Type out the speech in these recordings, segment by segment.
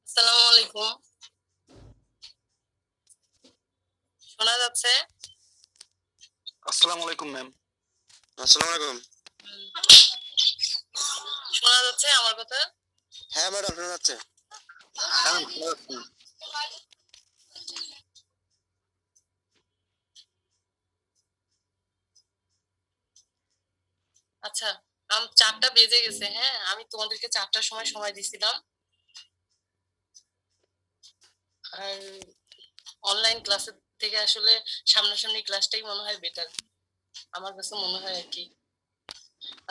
আসসালামু আলাইকুম। শোনা যাচ্ছে? আসসালামু আলাইকুম ম্যাম। আসসালামু আলাইকুম। শোনা যাচ্ছে আমার কথা? হ্যাঁ ম্যাডাম, শোনা যাচ্ছে। আচ্ছা, 4টা বেজে গেছে। হ্যাঁ, আমি তোমাদেরকে 4টার সময় দিছিলাম। আর অনলাইন ক্লাসের থেকে আসলে সামনাসামনি ক্লাসটাই মনে হয় বেটার, আমার কাছে মনে হয় আর কি।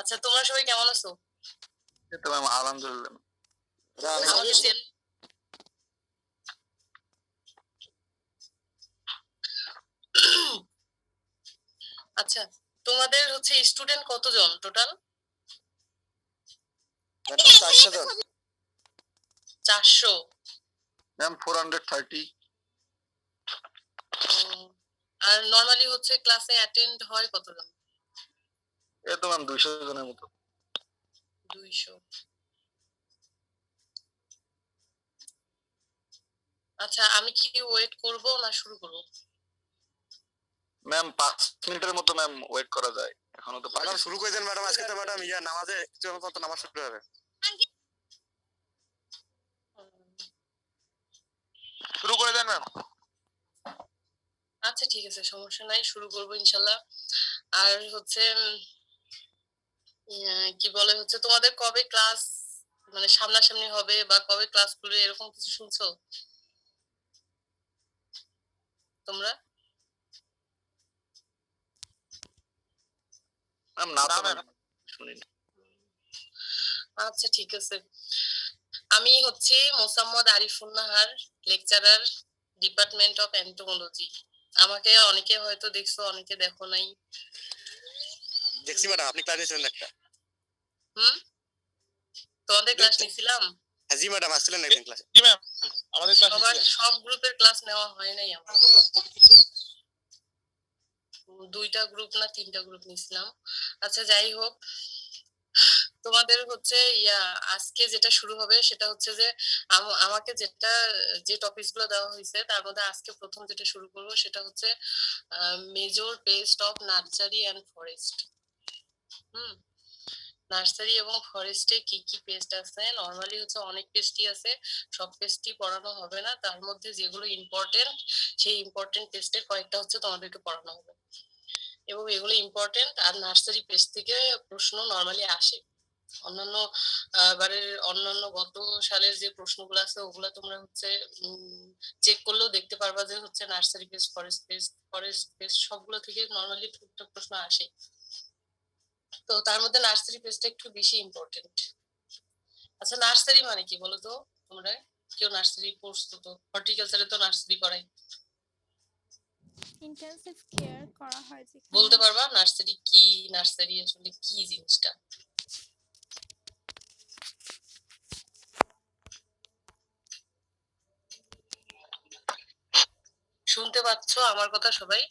আচ্ছা, তোমরা সবাই কেমন আছো? আলহামদুলিল্লাহ। আমাকে চেন? আচ্ছা, তোমাদের হচ্ছে স্টুডেন্ট কতজন টোটাল? ম্যাডাম 400 জন। 400? ম্যাম 430। আর নরমালি হচ্ছে ক্লাসে অ্যাটেন্ড হয় কতজন? এই তো ম্যাম 200 জনের মতো। 200। আচ্ছা, আমি কি ওয়েট করব না শুরু করব? ম্যাম 5 মিনিটের মতো ম্যাম ওয়েট করা যায়। এখনো তো ম্যাডাম শুরু করে দেন ম্যাডাম, আজকে তো ম্যাডাম নামাজে একটু মতো নামাজ শুরু হবে। শুরু করে দেন ম্যাম। আচ্ছা ঠিক আছে, সমস্যা নাই, শুরু করবো ইনশাল্লাহ। আর হচ্ছে কি বলে হচ্ছে তোমাদের কবে ক্লাস মানে সামনাসামনি হবে বা কবে ক্লাস করবে এরকম কিছু শুনছো তোমরা? ম্যাম না তো ম্যাম শুনিনি। আচ্ছা ঠিক আছে। আমি হচ্ছে Mosammad Arifun Nahar, lecturer, department of entomology. আমাকে অনেকে হয়তো দেখছো, অনেকে দেখো নাই। দেখছি ম্যাডাম, আপনি ক্লাস নিয়েছিলেন একটা। তোমাদের ক্লাস নিছিলাম? হ্যাঁ জি ম্যাডাম, আসছিলেন একদিন ক্লাসে। জি ম্যাম, আমাদের ক্লাস সব গ্রুপের ক্লাস নেওয়া হয় নাই আমার। 2টা গ্রুপ না 3টা গ্রুপ নিছিলাম। আচ্ছা যাই হোক, তোমাদের হচ্ছে আজকে যেটা শুরু হবে সেটা হচ্ছে যে আমাকে যে টপিকস গুলো দেওয়া হয়েছে তার মধ্যে আজকে প্রথম যেটা শুরু করবো সেটা হচ্ছে major pest of nursery and forest. Nursery এবং ফরেস্টে কি কি পেস্ট আছে? নরমালি হচ্ছে অনেক পেস্টই আছে, সব পেস্টই পড়ানো হবে না, তার মধ্যে যেগুলো ইম্পর্টেন্ট সেই ইম্পর্টেন্ট পেস্টের কয়েকটা হচ্ছে তোমাদেরকে পড়ানো হবে এবং এগুলো ইম্পর্টেন্ট। আর নার্সারি পেস্ট থেকে প্রশ্ন নরমালি আসে। অন্যান্য গত সালের যে প্রশ্নগুলো আছে ওগুলা তোমরা হচ্ছে চেক করলেও দেখতে পারবা যে হচ্ছে নার্সারি পেস্ট, ফরেস্ট পেস্ট সবগুলো থেকে নরমালি প্রশ্ন আসে। তো তার মধ্যে নার্সারি পেস্টটা একটু বেশি ইম্পর্টেন্ট। আচ্ছা, নার্সারি মানে কি বলো তো তোমরা? কেউ নার্সারি পড়ছো তো? হর্টিকালচারে তো নার্সারি করাই। ইন্টেনসিভ কেয়ার করা হয় যেখানে। বলতে পারবা নার্সারি কি? নার্সারি আসলে কি জিনিসটা? শুনতে পাচ্ছো আমার কথা সবাই?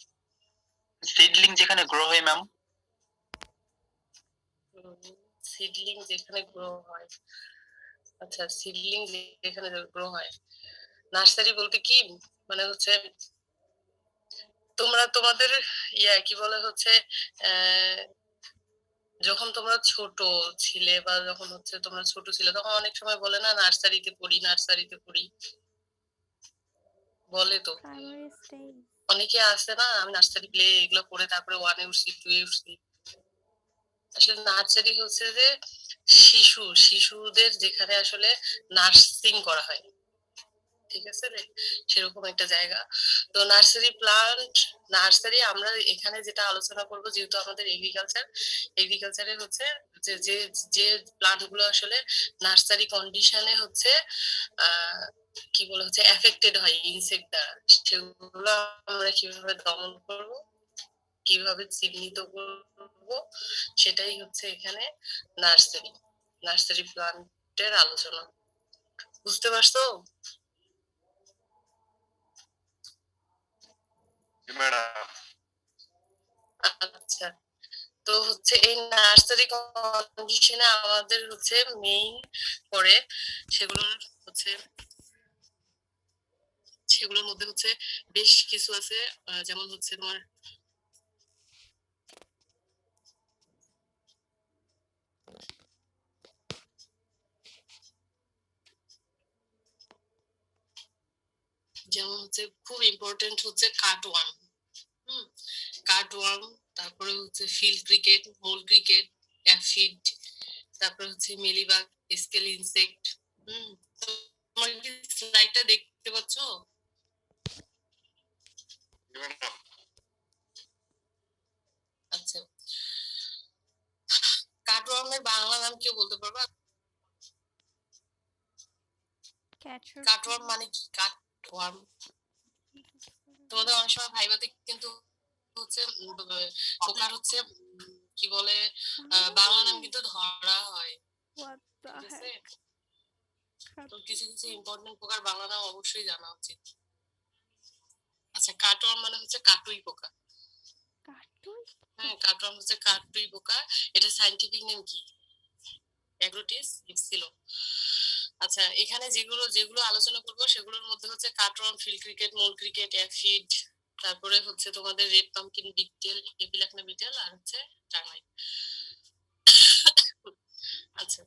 সিডলিং যেখানে গ্রো হয় ম্যাম। সিডলিং যেখানে গ্রো হয়। আচ্ছা, সিডলিং যেখানে গ্রো হয়। নার্সারি বলতে কি মানে হচ্ছে তোমরা তোমাদের কি বলে হচ্ছে যখন তোমরা ছোট ছিলে বা যখন হচ্ছে তোমরা ছোট ছিলে তখন অনেক সময় বলে না নার্সারিতে পড়ি বলে তো। অনেকে আসে না, আমি নার্সারি প্লে এগুলো পড়ে তারপরে 1-এ উঠছি, 2-এ উঠছি। আসলে নার্সারি হচ্ছে যে শিশুদের যেখানে আসলে নার্সিং করা হয়, ঠিক আছে রে, সেরকম একটা জায়গা। তো নার্সারি আমরা এখানে যেটা আলোচনা করব, যেহেতু আমাদের এগ্রিকালচারে হচ্ছে যে যে যে প্লান্ট গুলো আসলে নার্সারি কন্ডিশনে হচ্ছে কি বলে হচ্ছে এফেক্টেড হয় ইনসেক্ট দ্বারা, সেগুলো আমরা কিভাবে দমন করব, কিভাবে চিহ্নিত করব, সেটাই হচ্ছে এখানে নার্সারি প্লান্টের আলোচনা। বুঝতে পারছো? আচ্ছা, তো হচ্ছে এই নার্সারি কন্ডিশনে আমাদের হচ্ছে মেইন পড়ে সেগুলোর হচ্ছে সেগুলোর মধ্যে হচ্ছে বেশ কিছু আছে, যেমন হচ্ছে তোমার যেমন হচ্ছে খুব ইম্পর্টেন্ট হচ্ছে কার্টওয়ার্ম। কার্টওয়ার্ম, তারপরে হচ্ছে ফিল্ড ক্রিকেট, মোল ক্রিকেট, অ্যাফিড, তারপরে হচ্ছে মেলিবাগ, স্কেল ইনসেক্ট। তোমার কি স্লাইডটা দেখতে পাচ্ছ? আচ্ছা, কার্টওয়ার্মের বাংলা নাম কেউ বলতে পারবা? কার্টওয়ার্ম মানে কি? কার্টওয়ার্ম তোমাদের অনেক সময় ভাইবাতে কিন্তু হচ্ছে পোকার হচ্ছে কি বলে বাংলা নাম কিন্তু ধরা হয়। ঠিক আছে, তো কিছু কিছু ইম্পর্টেন্ট পোকার বাংলা নাম অবশ্যই জানা উচিত। আচ্ছা, কাটওয়ার্ম মানে হচ্ছে কাটুই পোকা। হ্যাঁ, কাটওয়ার্ম হচ্ছে কাটুই পোকা। এটা সায়েন্টিফিক নেম কি? অ্যাগ্রোটিস ইপসিলো। আচ্ছা, এখানে যেগুলো যেগুলো আলোচনা করবো সেগুলোর মধ্যে হচ্ছে কাটওয়ার্ম, ফিল্ড ক্রিকেট, মোল ক্রিকেট, অ্যাফিড, তারপরে হচ্ছে তোমাদের রেড পাম্পকিন বিটেল, এপিলাকনা বিটেল, আর হচ্ছে টার্মাইট। আচ্ছা,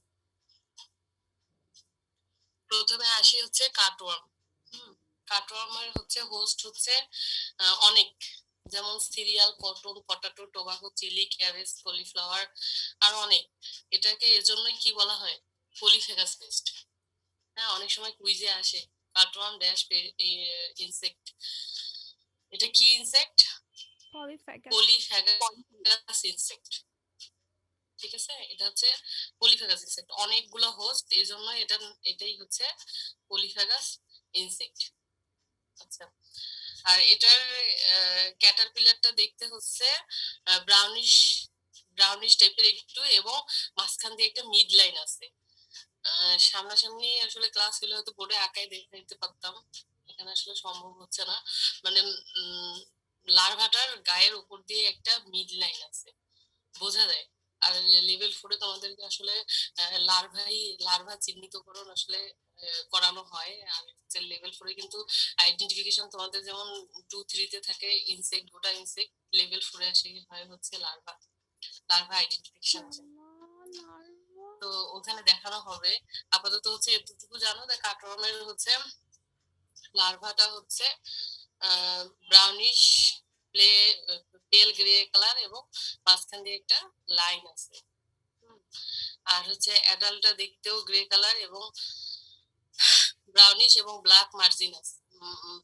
প্রথমে আসি হচ্ছে কাটওয়ার্ম। কাটওয়ার্মের হচ্ছে হোস্ট হচ্ছে অনেক, যেমন cereal, cotton, potato, tobacco, chilli, cabbage, cauliflower, আর অনেক। এটাকে এজন্যই কি বলা হয়? Polyphagous pest. হ্যাঁ, অনেক সময় কুইজে আসে কাটওয়ার্ম ড্যাশ ইনসেক্ট। এটা কি ইনসেক্ট? পলিফেগাস ইনসেক্ট। ঠিক আছে, এটা হচ্ছে পলিফেগাস ইনসেক্ট, অনেকগুলো হোস্ট, এই জন্য এটাই হচ্ছে পলিফেগাস ইনসেক্ট। আচ্ছা, আর এটার ক্যাটারপিলারটা দেখতে হচ্ছে ব্রাউনিশ ব্রাউনিশ টাইপের একটু, এবং মাঝখান দিয়ে একটা মিড লাইন আছে। সামনাসামনি আসলে ক্লাস হলে হয়তো বোর্ডে আঁকাই দেখতে পারতাম, এখানে আসলে সম্ভব হচ্ছে না। মানে লার্ভাটার গায়ের উপর দিয়ে একটা মিড লাইন আছে, বোঝা যায়। আর লেভেল 4-এ তোমাদেরকে আসলে লার্ভা চিহ্নিতকরণ আসলে করানো হয়। আর লেভেল 4-এ কিন্তু আইডেন্টিফিকেশন তোমাদের যেমন 2-3-তে থাকে ইনসেক্ট, গোটা ইনসেক্ট, লেভেল 4-এ আসে হয় হচ্ছে লার্ভা আইডেন্টিফিকেশন। তো ওখানে দেখানো হবে। আপাতত হচ্ছে এতটুকু জানো যে কাটওয়ার্মের হচ্ছে লার্ভাটা হচ্ছে ব্রাউনিশ পেল গ্রে কালার, এবং মাঝখান দিয়ে একটা লাইন আছে। আর হচ্ছে অ্যাডাল্টটা দেখতেও গ্রে কালার এবং ব্রাউনিশ, এবং ব্ল্যাক মার্জিন আছে,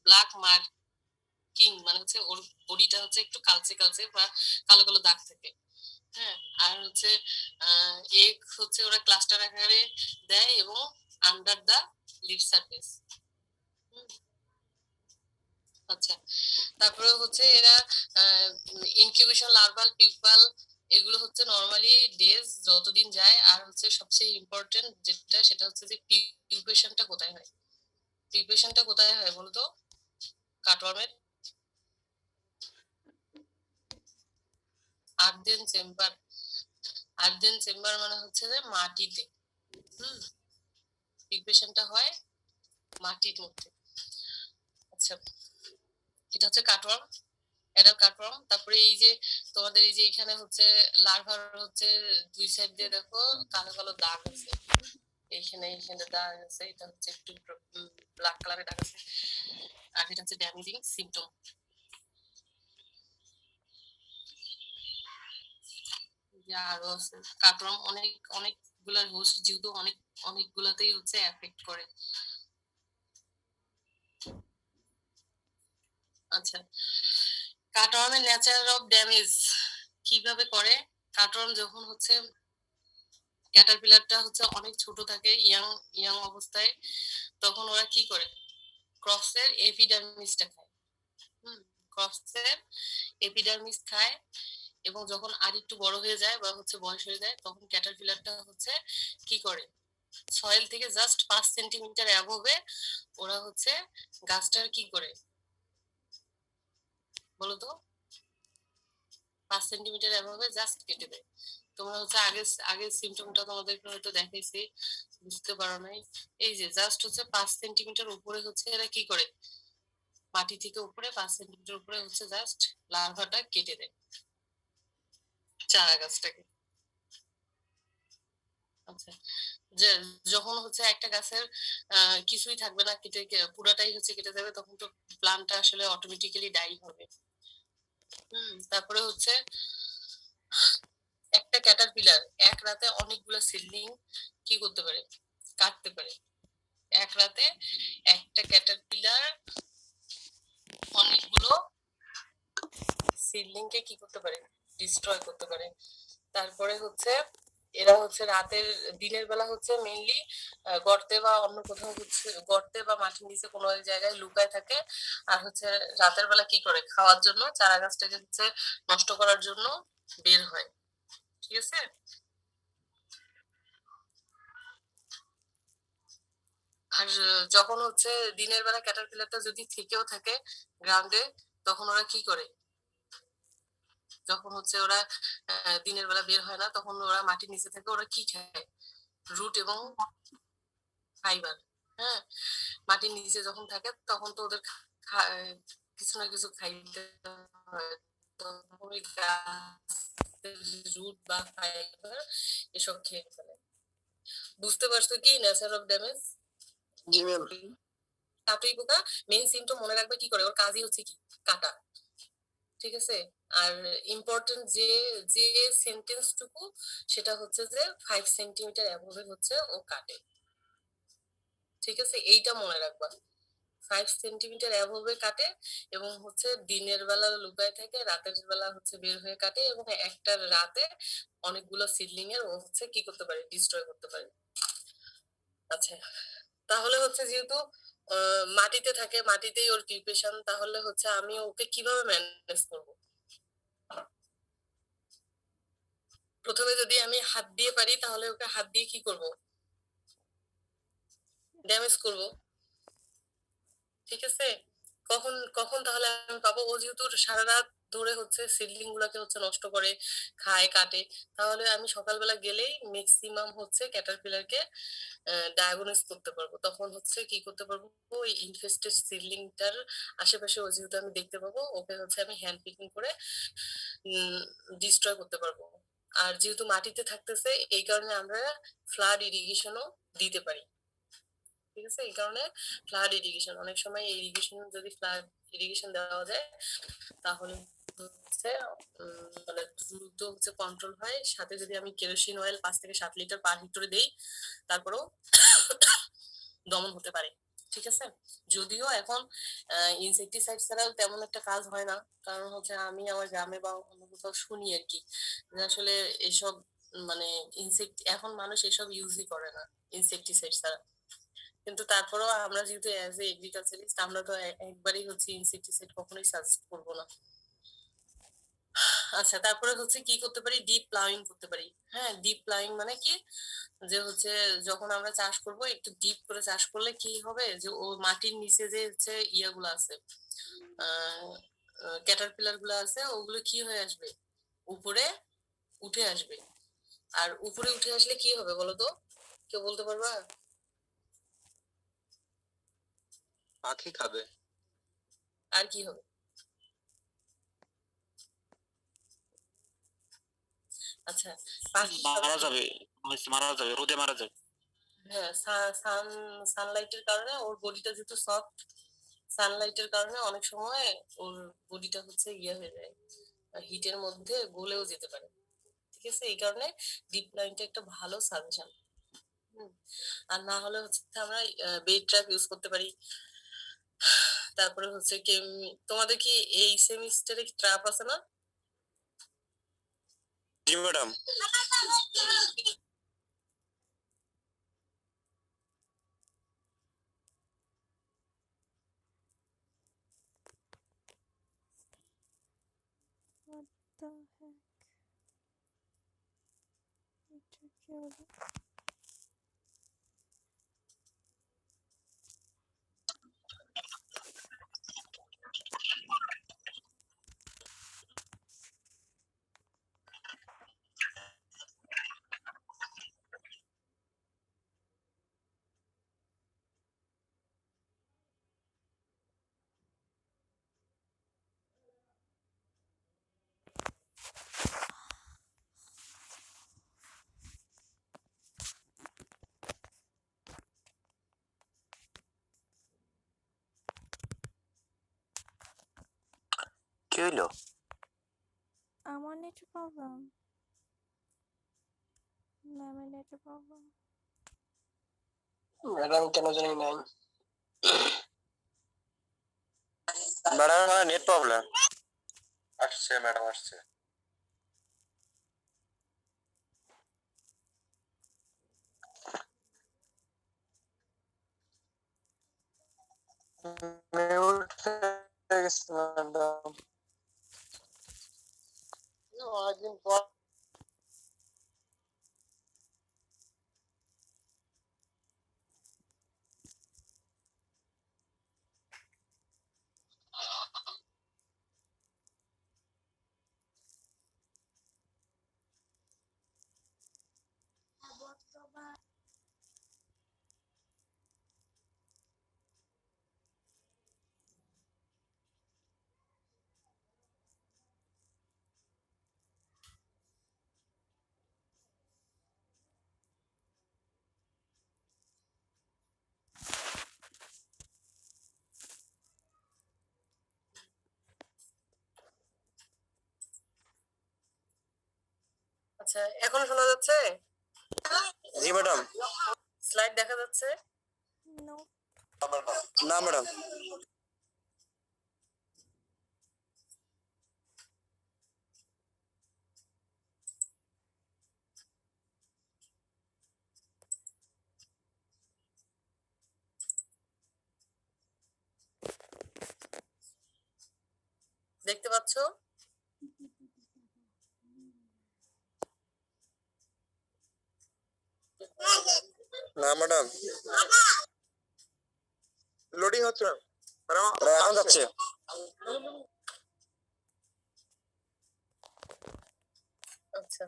ব্ল্যাক মার্কিং, মানে হচ্ছে ওর বডিটা হচ্ছে একটু কালচে কালচে বা কালো কালো দাগ থাকে। হ্যাঁ, আর হচ্ছে এগ হচ্ছে ওরা ক্লাস্টার আকারে দেয় এবং আন্ডার দা লিভ সারফেস। আচ্ছা, তারপরে হচ্ছে এরা ইনকিউবেশন, লার্ভাল, পিউপাল, এগুলো হচ্ছে নরমালি ডেজ যতদিন যায়। আর হচ্ছে সবচেয়ে ইম্পর্টেন্ট যেটা, সেটা হচ্ছে যে পিউপেশনটা কোথায় হয়? পিউপেশনটা কোথায় হয় বলতো কাটওয়ার্মের? আর্দেন চেম্বার। আর্দেন চেম্বার মানে হচ্ছে যে মাটিতে। পিউপেশনটা হয় মাটির মধ্যে। আচ্ছা, এটা হচ্ছে কাটওয়ার্ম, অ্যাডাল্ট কাটওয়ার্ম। তারপরে এই যে তোমাদের এই যে এখানে হচ্ছে লার্ভার হচ্ছে দুই সাইড দিয়ে দেখো কালো কালো দাগ আছে, এইখানে দাগ আছে, এটা হচ্ছে একটু ব্ল্যাক কালারের দাগ আছে, আর এটা হচ্ছে ড্যামেজিং সিমটম। আরো আছে কাটওয়ার্ম, অনেকগুলার হোস্ট, যেহেতু অনেকগুলাতেই হচ্ছে এফেক্ট করে। আচ্ছা, কাটওয়ার্মের নেচার অফ ড্যামেজ কিভাবে করে? কাটওয়ার্ম যখন হচ্ছে ক্যাটারপিলারটা হচ্ছে অনেক ছোট থাকে, ইয়াং অবস্থায়, তখন ওরা কি করে? ক্রসের এপিডার্মিসটা খায়। ক্রসের এপিডার্মিস খায়, এবং যখন আর একটু বড় হয়ে যায় বা হচ্ছে বয়স হয়ে যায়, তখন ক্যাটারপিলারটা হচ্ছে কি করে? সয়েল থেকে জাস্ট 5 সেন্টিমিটার অ্যাবভে ওরা হচ্ছে গাছটার কি করে বলতো? 5 সেন্টিমিটার এভাবে জাস্ট কেটে দেয়। তোমরা হচ্ছে আগের সিম্পটমটা তোমাদেরকে হয়তো দেখাইছি, বুঝতে পারো নাই। এই যে জাস্ট হচ্ছে 5 সেন্টিমিটার উপরে হচ্ছে এরা কি করে, মাটি থেকে উপরে 5 সেন্টিমিটার উপরে হচ্ছে জাস্ট লার্ভাটা কেটে দেয় চারা গাছটাকে। আচ্ছা, যে যখন হচ্ছে একটা গাছের কিছুই থাকবে না, পুরাটাই হচ্ছে কেটে যাবে, তখন তো প্লান্টটা আসলে অটোমেটিক্যালি ডাই হবে। তারপরে হচ্ছে একটা ক্যাটারপিলার এক রাতে অনেকগুলো সিডলিং কি করতে পারে, কাটতে পারে। এক রাতে একটা ক্যাটারপিলার অনেকগুলো সিডলিংকে কি করতে পারে, ডিস্ট্রয় করতে পারে। তারপরে হচ্ছে এরা হচ্ছে দিনের বেলা হচ্ছে মেইনলি গর্তে বা অন্য কোথাও হচ্ছে গর্তে বা মাটির নিচে কোনো এক জায়গায় লুকায় থাকে। আর হচ্ছে রাতের বেলা কি করে, খাওয়ার জন্য চারা গাছটাকে হচ্ছে নষ্ট করার জন্য বের হয়। ঠিক আছে। আর যখন হচ্ছে দিনের বেলা ক্যাটারপিলারটা যদি থেকেও থাকে গ্রাউন্ডে, তখন ওরা কি করে, যখন হচ্ছে ওরা দিনের বেলা বের হয় না, তখন ওরা মাটির নিচে থাকে, ওরা কি খায়, রুট এবং ফাইবার। হ্যাঁ, মাটির নিচে যখন থাকে তখন তো ওদের কিছু না কিছু খাইতে হয়। রুট বা ফাইবার এসব খেয়ে ফেলে। বুঝতে পারছো কি nature of damage? G ma'am. কাটুই পোকা মেইন সিমটম মনে রাখবে কি করে, ওর কাজই হচ্ছে কি, কাটা। ঠিক আছে। আর ইম্পর্টেন্ট যে যে সেন্টেন্সটুকু, সেটা হচ্ছে যে 5 সেন্টিমিটার অ্যাবove হচ্ছে ও কাটে। ঠিক আছে, এইটা মনে রাখবা। 5 সেন্টিমিটার অ্যাবove কাটে এবং হচ্ছে দিনের বেলা লুকায় থাকে, রাতের বেলা হচ্ছে বের হয়ে কাটে, এবং একটা রাতে অনেকগুলো সিডলিং এর ও হচ্ছে কি করতে পারে, ডিস্ট্রয় করতে পারে। আচ্ছা, তাহলে হচ্ছে যেহেতু মাটিতে থাকে, মাটিতেই ওর প্রিপারেশন, তাহলে হচ্ছে আমি ওকে কিভাবে ম্যানেজ করব? প্রথমে যদি আমি হাত দিয়ে পারি, তাহলে ওকে হাত দিয়ে কি করব, ড্যামেজ করব। ঠিক আছে। কখন কখন তাহলে আমি পাবো? ও যেহেতু সারা রাত ধরে হচ্ছে সিডলিং গুলাকে হচ্ছে নষ্ট করে, খায়, কাটে, তাহলে আমি সকালবেলা গেলেই ম্যাক্সিমাম হচ্ছে ক্যাটারপিলারকে ডায়াগনোস করতে পারবো। তখন হচ্ছে কি করতে পারবো, ওই ইনফেস্টেড সিডলিংটার আশেপাশে ও যেহেতু আমি দেখতে পাবো, ওকে হচ্ছে আমি হ্যান্ড পিকিং করে ডিস্ট্রয় করতে পারবো। আর যেহেতু মাটিতে থাকতেছে, এই কারণে আমরা ফ্লাড ইরিগেশনও দিতে পারি। ঠিক আছে, এই কারণে ফ্লাড ইরিগেশন, অনেক সময় ইরিগেশন যদি ফ্লাড ইরিগেশন দেওয়া যায়, তাহলে হচ্ছে মানে দ্রুত হচ্ছে কন্ট্রোল হয়। সাথে যদি আমি কেরোসিন অয়েল 5 থেকে 7 লিটার পার হেক্টরে দেই, তারপরেও দমন হতে পারে। ঠিক আছে। যদিও এখন ইনসেকটিসাইড ছাড়া তেমন একটা কাজ হয় না, কারণ হচ্ছে আমি আমার গ্রামে বা অন্য কোথাও শুনি আর কি, যে আসলে এসব মানে এখন মানুষ এসব ইউজই করে না ইনসেকটিসাইড ছাড়া। কিন্তু তারপরেও আমরা যেহেতু অ্যাজ এ এগ্রিকালচারিস্ট, আমরা তো একবারই হচ্ছে ইনসেকটিসাইড কখনোই সাজেস্ট করবো না। আচ্ছা, তারপরে হচ্ছে কি করতে পারি, ডিপ প্লাউইং করতে পারি। হ্যাঁ, ডিপ প্লাউইং মানে কি, যে হচ্ছে যখন আমরা চাষ করব, একটু ডিপ করে চাষ করলে কি হবে, যে ও মাটির নিচে যে হচ্ছে ইয়াগুলো আছে, ক্যাটারপিলার গুলো আছে, ওগুলো কি হয়ে আসবে, উপরে উঠে আসবে। আর উপরে উঠে আসলে কি হবে বলো তো, কেউ বলতে পারবা? পাখি খাবে। আর কি হবে? আচ্ছা, মারা যাবে, মারা যাবে, রোদে মারা যাবে। হ্যাঁ, সানলাইটের কারণে ওর বডিটা যেহেতু সফট, সানলাইটের কারণে অনেক সময় ওর বডিটা হচ্ছে হয়ে যায়, হিটের মধ্যে গলেও যেতে পারে। ঠিক আছে, এই কারণে ডিপ লাইনটা একটা ভালো সাজেশন। আর না হলে হচ্ছে আমরা বেড ট্র্যাপ ইউজ করতে পারি। তারপরে হচ্ছে কি, তোমাদের কি এই সেমিস্টারে ট্র্যাপ আছে না? জি ম্যাডাম। What the heck? এটা কি হলো? কি হইলো? আমার নেটের প্রবলেম, ম্যামের নেটের প্রবলেম। ম্যাডাম কেন জানি নাই। ম্যাডাম নেট প্রবলেম আসছে, ম্যাডাম আসছে। ম্যাডাম অনেকদিন পর আচ্ছা, এখন শোনা যাচ্ছে? জি ম্যাডাম। স্লাইড দেখা যাচ্ছে? নো, না ম্যাডাম। দেখতে পাচ্ছ? না ম্যাডাম, লোডিং হচ্ছে ম্যাডাম, এখন যাচ্ছে। আচ্ছা,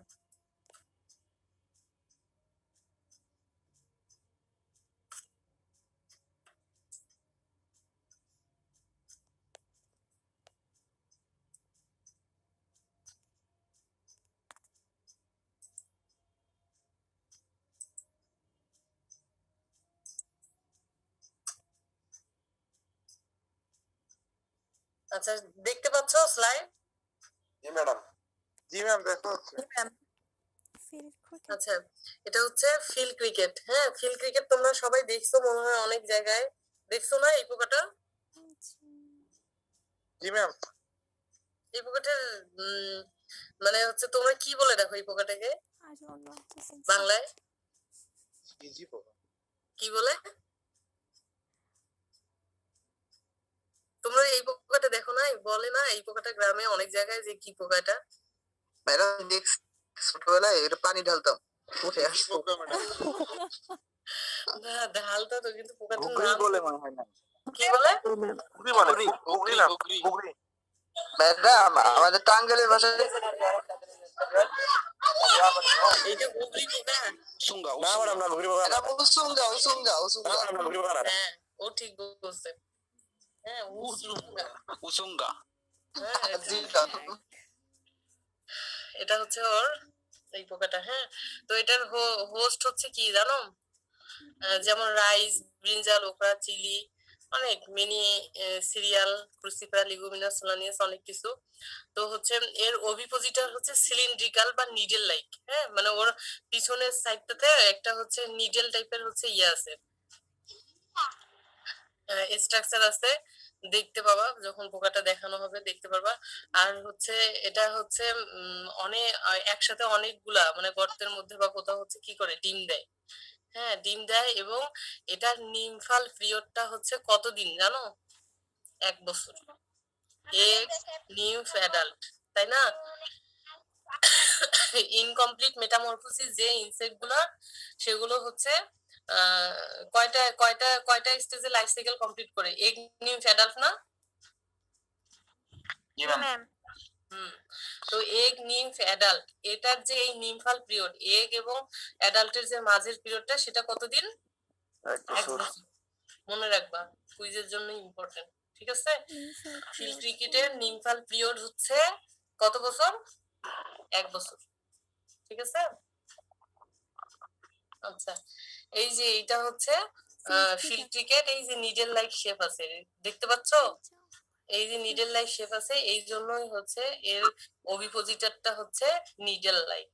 আচ্ছা, দেখতে পাচ্ছ স্লাইড? জি ম্যাডাম। জি ম্যাম, দেখা হচ্ছে। Field cricket. আচ্ছা, এটা হচ্ছে ফিল্ড ক্রিকেট। হ্যাঁ, ফিল্ড ক্রিকেট তোমরা সবাই দেখছো মনে হয়, অনেক জায়গায় দেখছো না এই পোকাটা? জি ম্যাম। এই পোকাটার মানে হচ্ছে তোমরা কি বলে দেখো এই পোকাটাকে I don't know this insect. বাংলায়? ইজি পোকা। কি বলে? তোমরা এই পোকাটা দেখো না, বলে না এই পোকাটা গ্রামে অনেক জায়গায় যে কি পোকা এটা? ম্যাডাম দেখছি ছোটবেলায় এটা পানি ঢালতাম উঠে ইজি আসতো। পোকা ম্যাডাম। না, ঢালতা তো, কিন্তু পোকাটার ঘুগরি নাম বলে মনে হয় না। কি বলে? ঘুগরি বলে, ঘুগরি না, ঘুগরি। ম্যাডাম আমাদের টাঙ্গাইলের ভাষায় এইটা গুগলি পোকা। উসুঙ্গা না ম্যাডাম, না ঘুগরি পোকা না। ম্যাডাম উসুঙ্গা উসুঙ্গা না উসুঙ্গা। ম্যাডাম, না ঘুগরি পোকা না। হ্যাঁ, ও ঠিক বলছে। হ্যাঁ, উসুঙ্গা। উসুঙ্গা হ্যাঁ, জি, এটা হচ্ছে ওর এই পোকাটা। হ্যাঁ, তো এটার হোস্ট হচ্ছে কি জানো? যেমন রাইস, ব্রিঞ্জাল, ওকরা, চিলি, অনেক মিনি সিরিয়াল, ক্রুসিফেরা, লিগুমিনাস, সোলানিয়াস, অনেক কিছু। তো হচ্ছে এর অভিপোজিটার হচ্ছে সিলিন্ড্রিকাল বা নিডেল লাইক। হ্যাঁ, মানে ওর পিছনের সাইডটাতে একটা হচ্ছে নিডেল টাইপের হচ্ছে ইয়ে আছে, স্ট্রাকচার আছে, দেখতে পাবা যখন পোকাটা দেখানো হবে, দেখতে পারবা। আর হচ্ছে এটা হচ্ছে অনেক একসাথে অনেকগুলা মানে গর্তের মধ্যে বা কোথাও হচ্ছে কি করে ডিম দেয়। হ্যাঁ, ডিম দেয়, এবং এটার নিমফাল পিরিয়ডটা হচ্ছে কতদিন জানো? 1 বছর। এগ, নিমফ, অ্যাডাল্ট, তাই না? ইনকমপ্লিট মেটামরফোসিস যে ইনসেক্ট গুলো, সেগুলো হচ্ছে কয়টা কয়টা কয়টা স্টেজে লাইফ সাইকেল কমপ্লিট করে? এগ, নিমফ, অ্যাডাল্ট না? জি ম্যাম। তো এগ, নিমফ, অ্যাডাল্ট, এটার যে এই নিমফাল পিরিয়ড, এগ এবং অ্যাডাল্টের যে মাঝের পিরিয়ডটা, সেটা কতদিন? 1 1 বছর। বছর। মনে রাখবা, কুইজের জন্য ইম্পর্টেন্ট। ঠিক আছে? ফিল্ড ক্রিকেটের নিমফাল পিরিয়ড হচ্ছে কত বছর? 1 বছর। ঠিক আছে? আচ্ছা, এই যে এটা হচ্ছে ফিল্ড ক্রিকেট, এই যে নিডেল লাইক শেপ আছে, দেখতে পাচ্ছ? এই যে নিডেল লাইক শেপ আছে, এই জন্যই হচ্ছে এর অভিপোজিটরটা হচ্ছে নিডেল লাইক।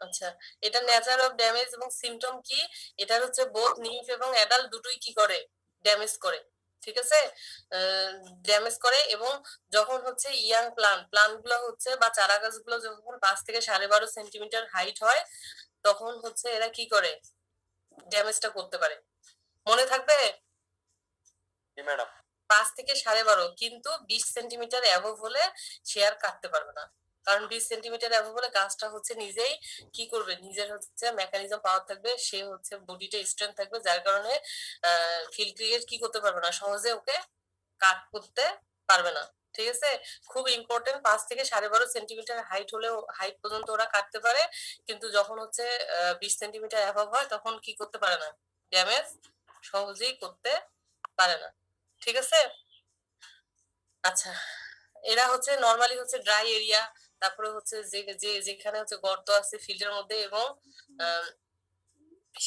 আচ্ছা, এটা নেচার অফ ড্যামেজ এবং সিমটম কি? এটার হচ্ছে বোথ নিম্ফ এবং অ্যাডাল্ট দুটোই কি করে? ড্যামেজ করে। ঠিক আছে, ড্যামেজ করে। এবং যখন হচ্ছে ইয়াং প্লান্ট গুলো হচ্ছে বা চারা গাছগুলো যখন 5 থেকে 12.5 সেন্টিমিটার হাইট হয়, তখন হচ্ছে এরা কি করে? ড্যামেজটা করতে পারে। মনে থাকবে? ম্যাডাম 5 থেকে 12.5, কিন্তু 20 সেন্টিমিটার অ্যাবভ হলে সে আর কাটতে পারবে না। কারণ 20 সেন্টিমিটার অ্যাবভ হলে গাছটা হচ্ছে নিজেই কি করবে? নিজের হচ্ছে মেকানিজম পাওয়ার থাকবে, সে হচ্ছে বডিটা স্ট্রেংথ থাকবে, যার কারণে ফিল্ড ক্রিকেট কি করতে পারবে না, সহজে ওকে কাট করতে পারবে না। ঠিক আছে, খুব ইম্পর্টেন্ট। 5 থেকে 12.5 সেন্টিমিটার হাইট হলেও হাইট পর্যন্ত ওরা কাটতে পারে, কিন্তু যখন হচ্ছে 20 সেন্টিমিটার অ্যাবভ হয় তখন কি করতে পারে না? ড্যামেজ সহজেই করতে পারে না। ঠিক আছে, আচ্ছা, এরা হচ্ছে নরমালি হচ্ছে ড্রাই এরিয়া, তারপরে হচ্ছে যেখানে হচ্ছে গর্ত আছে ফিল্ডের মধ্যে, এবং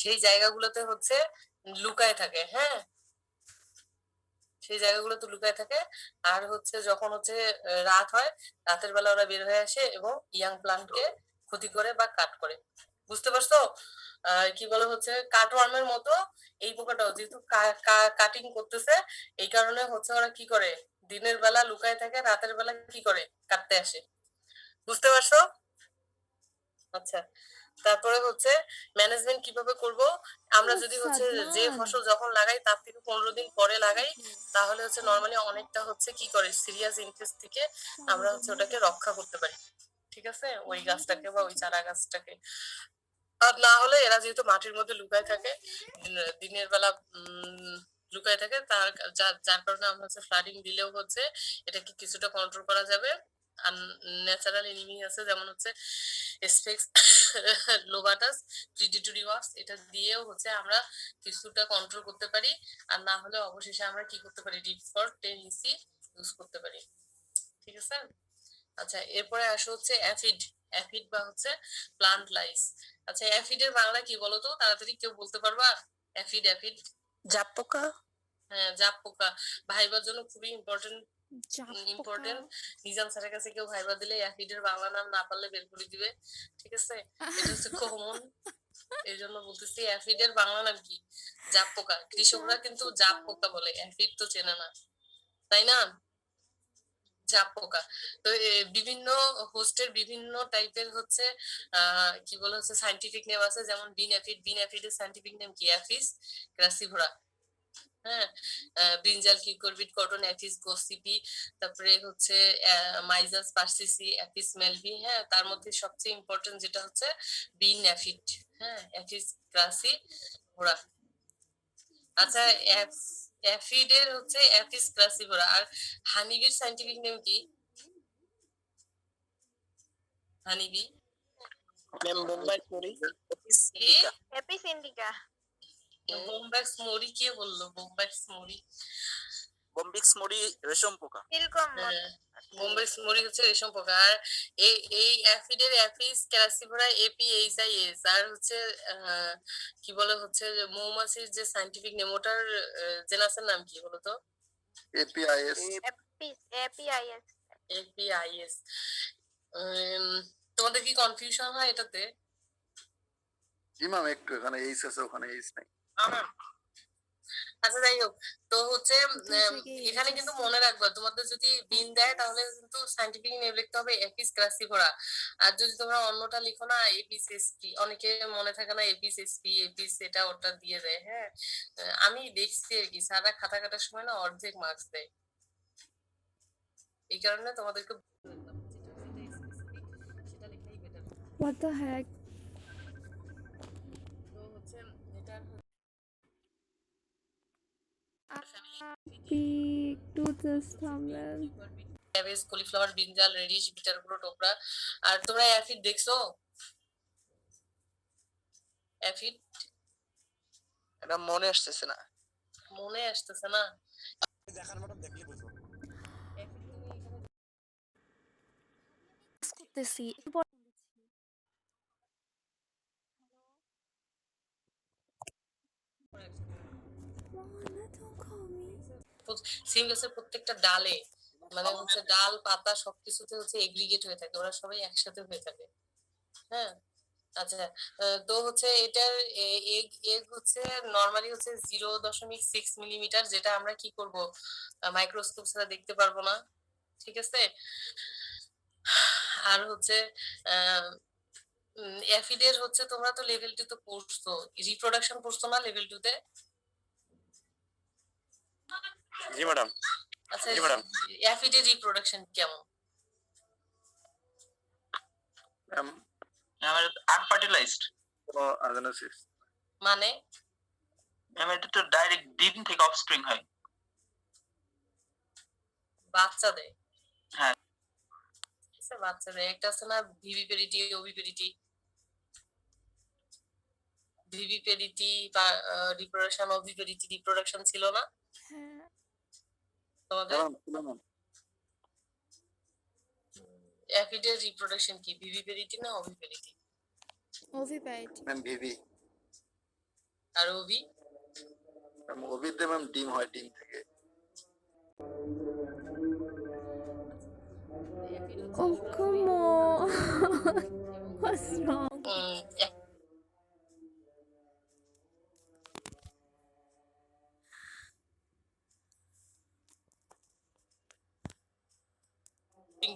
সেই জায়গাগুলোতে হচ্ছে লুকায় থাকে। হ্যাঁ, সেই জায়গাগুলোতে লুকায় থাকে। আর হচ্ছে যখন হচ্ছে রাত হয়, রাতের বেলা ওরা বের হয়ে আসে এবং ইয়াং প্লান্টকে ক্ষতি করে বা কাট করে। বুঝতে পারছো? কি বলে হচ্ছে কাটওয়ার্মের মতো এই পোকাটাও যেহেতু কাটিং করতেছে, এই কারণে হচ্ছে ওরা কি করে? দিনের বেলা লুকায় থাকে, রাতের বেলা কি করে? কাটতে আসে। বুঝতে পারছো? আচ্ছা, তারপরে হচ্ছে ম্যানেজমেন্ট কিভাবে করব? আমরা যদি হচ্ছে যে ফসল যখন লাগাই তার থেকে 15 দিন পরে লাগাই, তাহলে হচ্ছে নরমালি অনেকটা হচ্ছে কি করে? সিরিয়াস ইনফেক্ট থেকে আমরা হচ্ছে ওটাকে রক্ষা করতে পারি। ঠিক আছে, ওই গাছটাকে বা ওই চারা গাছটাকে। আর না হলে এরা যেহেতু মাটির মধ্যে লুকায় থাকে, দিনের বেলা লুকায় থাকে, যার কারণে আমরা হচ্ছে ফ্লাডিং দিলেও হচ্ছে এটাকে কিছুটা কন্ট্রোল করা যাবে। আর ন্যাচারাল এনিমি আছে যেমন হচ্ছে স্পেক্স, লোবাটাস, প্রিডিটরি ওয়াক্স, এটা দিয়েও হচ্ছে আমরা কিছুটা কন্ট্রোল করতে পারি। আর না হলে অবশেষে আমরা কি করতে পারি? ডিপ ফর 10 ইসি ইউজ করতে পারি। ঠিক আছে, আচ্ছা, এরপরে আসো হচ্ছে অ্যাফিড বা হচ্ছে প্লান্ট লাইস। আচ্ছা, অ্যাফিডের বাংলা কি বলো তো? তাড়াতাড়ি কেউ বলতে পারবা? অ্যাফিড জাপ পোকা। হ্যাঁ, জাপ পোকা। ভাইবার জন্য খুবই ইম্পর্টেন্ট। নিজাম স্যারের কাছে কেউ ভাইবা দিলে অ্যাফিডের বাংলা নাম না পারলে বের করে দিবে। ঠিক আছে, এটা হচ্ছে কমন, এই জন্য বলতেছি অ্যাফিডের বাংলা নাম কি? জাপ পোকা। কৃষকরা কিন্তু জাপ পোকা বলে, অ্যাফিড তো চেনে না, তাই না? জাপ পোকা। তো বিভিন্ন হোস্টের বিভিন্ন টাইপের হচ্ছে কি বলে হচ্ছে সাইন্টিফিক নেম আছে, যেমন বিন অ্যাফিডের সাইন্টিফিক নেম কি? অ্যাফিস ক্রাসিভোরা। হ্যাঁ, ব্রিঞ্জাল, কিউকরবিট, কটন, অ্যাফিস গসিপি, তারপরে হচ্ছে মাইজাস পার্সিসি, অ্যাফিস মেলভি। হ্যাঁ, তার মধ্যে সবচেয়ে ইম্পর্টেন্ট যেটা হচ্ছে বিন অ্যাফিড। হ্যাঁ, অ্যাফিস ক্রাসিভোরা। আচ্ছা, অ্যাফিডের হচ্ছে অ্যাফিস ক্রাসিভোরা। আর হানিবির সাইন্টিফিক নেম কি? হানিবি ম্যাম বোম্বাই মরি এপিস ইন্ডিকা। বোম্বাক্স মরি কে বললো? বোম্বাক্স মরি, বম্বিক্স মরি রেশম পোকা। সিলকম বোম্বাক্স মরি হচ্ছে রেশম পোকা। আর এই অ্যাফিডের অ্যাফিস ক্রাসিভোরা APHIS। আর হচ্ছে কি বলে হচ্ছে মৌমাছির যে সাইন্টিফিক নেম, ওটার জেনাসের নাম কি বলো তো? এপিআইএস। APIS। তোমাদের কি কনফিউশন হয় এটাতে? জি ম্যাম, একটু এখানে এইচ আছে, ওখানে এইচ নাই। আচ্ছা, যাই হোক, তো হচ্ছে এখানে কিন্তু মনে রাখবা, তোমাদের যদি বিন দেয় তাহলে কিন্তু সাইন্টিফিক নেম লিখতে হবে এপিস ক্রাসিভোরা। আর যদি তোমরা অন্যটা লিখো না, এপিস এসপি, অনেকে মনে থাকে না এপিস এসপি, এপিস এটা ওটা দিয়ে দেয়। হ্যাঁ, আমি দেখছি আর কি, সারা খাতা কাটার সময় না অর্ধেক মার্কস দেয়। এই কারণে তোমাদেরকে সেটা লেখাই বেটার। What the heck? তো হচ্ছে এটার To this thumbnail. Cabbage, cauliflower, brinjal, radish, bitter gourd, টোপরা। আর তোমরা অ্যাফিড দেখছো? অ্যাফিড এটা মনে আসতেছে না। মনে আসতেছে না। দেখার মতো দেখলে বুঝবো। অ্যাফিড তুমি এখানে করতেছি একটু পর সিম গাছের প্রত্যেকটা ডালে মানে হচ্ছে ডাল পাতা সবকিছুতে হচ্ছে এগ্রিগেট হয়ে থাকে, ওরা সবাই একসাথে হয়ে থাকে। হ্যাঁ, আচ্ছা। তো হচ্ছে এটার এগ এগ হচ্ছে নরমালি হচ্ছে 0.6 মিলিমিটার, যেটা আমরা কি করব মাইক্রোস্কোপ ছাড়া দেখতে পারবো না। ঠিক আছে। আর হচ্ছে অ্যাফিডের হচ্ছে তোমরা তো লেভেল 2 তো পড়ছো, রিপ্রোডাকশন পড়ছো না লেভেল 2 তে? জি ম্যাডাম। আচ্ছা, জি ম্যাডাম। অ্যাফিডের রিপ্রোডাকশন কেমন? আমার আনফার্টিলাইজড অর্গানাইজেশন মানে এটা তো ডাইরেক্ট ডিম থেকে অফস্প্রিং হয়। বাচ্চা দেয়? হ্যাঁ। বাচ্চা দেয়। একটা আছে না ভিভিপেরিটি ওভিপেরিটি, ভিভিপেরিটি বা রিপ্রোডাকশন ওভিপেরিটি রিপ্রোডাকশন ছিল না হ্যাঁ তোমাদের? অ্যাফিডের রিপ্রোডাকশন কি ভিভিপেরিটি না ওভিপেরিটি? ওভিপ্যারিটি ম্যাম ভিভি। আর ওভি? ওভিতে ম্যাম ডিম হয়, ডিম থেকে। Oh come on what's wrong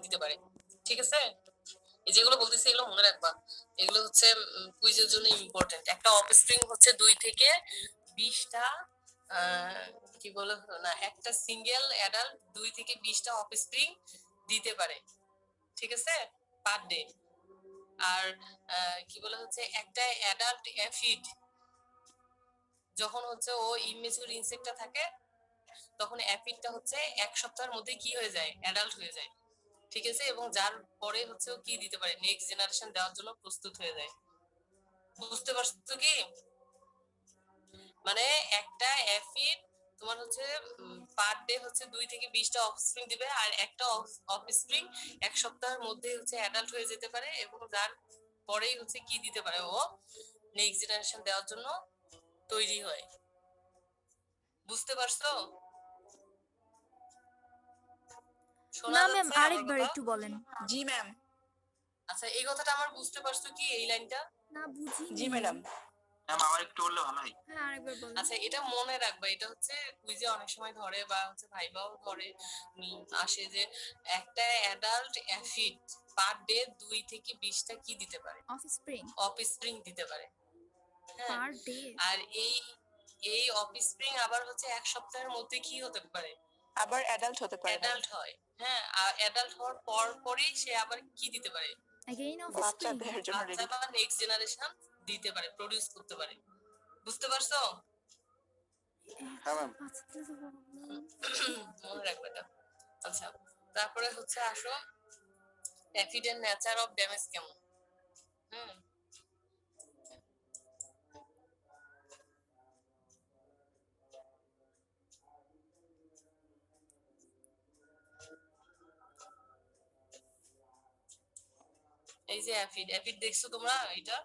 দিতে পারে। ঠিক আছে, এই যেগুলো বলতেছি এগুলো মনে রাখবা, এগুলো হচ্ছে কুইজের জন্য ইম্পর্টেন্ট। একটা অফস্প্রিং হচ্ছে 2 থেকে 20টা কি বলে না, একটা সিঙ্গেল অ্যাডাল্ট 2 থেকে 20টা অফস্প্রিং দিতে পারে। ঠিক আছে, পার ডে। আর কি বলে হচ্ছে একটা অ্যাডাল্ট অ্যাফিড যখন হচ্ছে ও ইমেচিউর ইনসেক্টটা থাকে, তখন অ্যাফিডটা হচ্ছে 1 সপ্তাহের মধ্যে কি হয়ে যায়, অ্যাডাল্ট হয়ে যায়। ঠিক আছে, এবং যার পরে হচ্ছে ও কি দিতে পারে, নেক্সট জেনারেশন দেওয়ার জন্য প্রস্তুত হয়ে যায়। বুঝতে পারছো কি? মানে একটা অ্যাফিড তোমার হচ্ছে পার ডে হচ্ছে 2 থেকে 20টা অফস্প্রিং দিবে, আর একটা অফস্প্রিং 1 সপ্তাহের মধ্যে হচ্ছে অ্যাডাল্ট হয়ে যেতে পারে, এবং যার পরেই হচ্ছে কি দিতে পারে, ও নেক্সট জেনারেশন দেওয়ার জন্য তৈরি হয়। বুঝতে পারছো? না ম্যাম, আরেকবার একটু বলেন। জি ম্যাম। আচ্ছা, এই কথাটা আমার বুঝতে পারছো কি, এই লাইনটা? না বুঝি জি ম্যাডাম। ম্যাম আবার একটু বললে ভালো হয়। হ্যাঁ আরেকবার বলেন আচ্ছা, এটা মনে রাখবা, এটা হচ্ছে কুইজে অনেক সময় ধরে বা হচ্ছে ভাইবাও ধরে আসে যে একটা অ্যাডাল্ট অ্যাফিড পার ডে 2 থেকে 20টা কি দিতে পারে, অফস্প্রিং অফস্প্রিং দিতে পারে। হ্যাঁ, পার ডে আর এই অফস্প্রিং আবার হচ্ছে 1 সপ্তাহের মধ্যে কি হতে পারে, আবার অ্যাডাল্ট হতে পারে। অ্যাডাল্ট হয়। হ্যাঁ, আর অ্যাডাল্ট হওয়ার পরই সে আবার কি দিতে পারে, अगेन অফস্প্রিং বাচ্চাদের জন্য বাচ্চা বা নেক্সট জেনারেশন দিতে পারে, প্রডিউস করতে পারে। বুঝতে পারছো? হ্যাঁ ম্যাম। আচ্ছা this is a problem মনে রাখবে এটা। আচ্ছা, তারপরে হচ্ছে আসো অ্যাফিডের নেচার অফ ড্যামেজ কেমন। হুম, এই যে অ্যাফিড, অ্যাফিড দেখছো তোমরা এটা?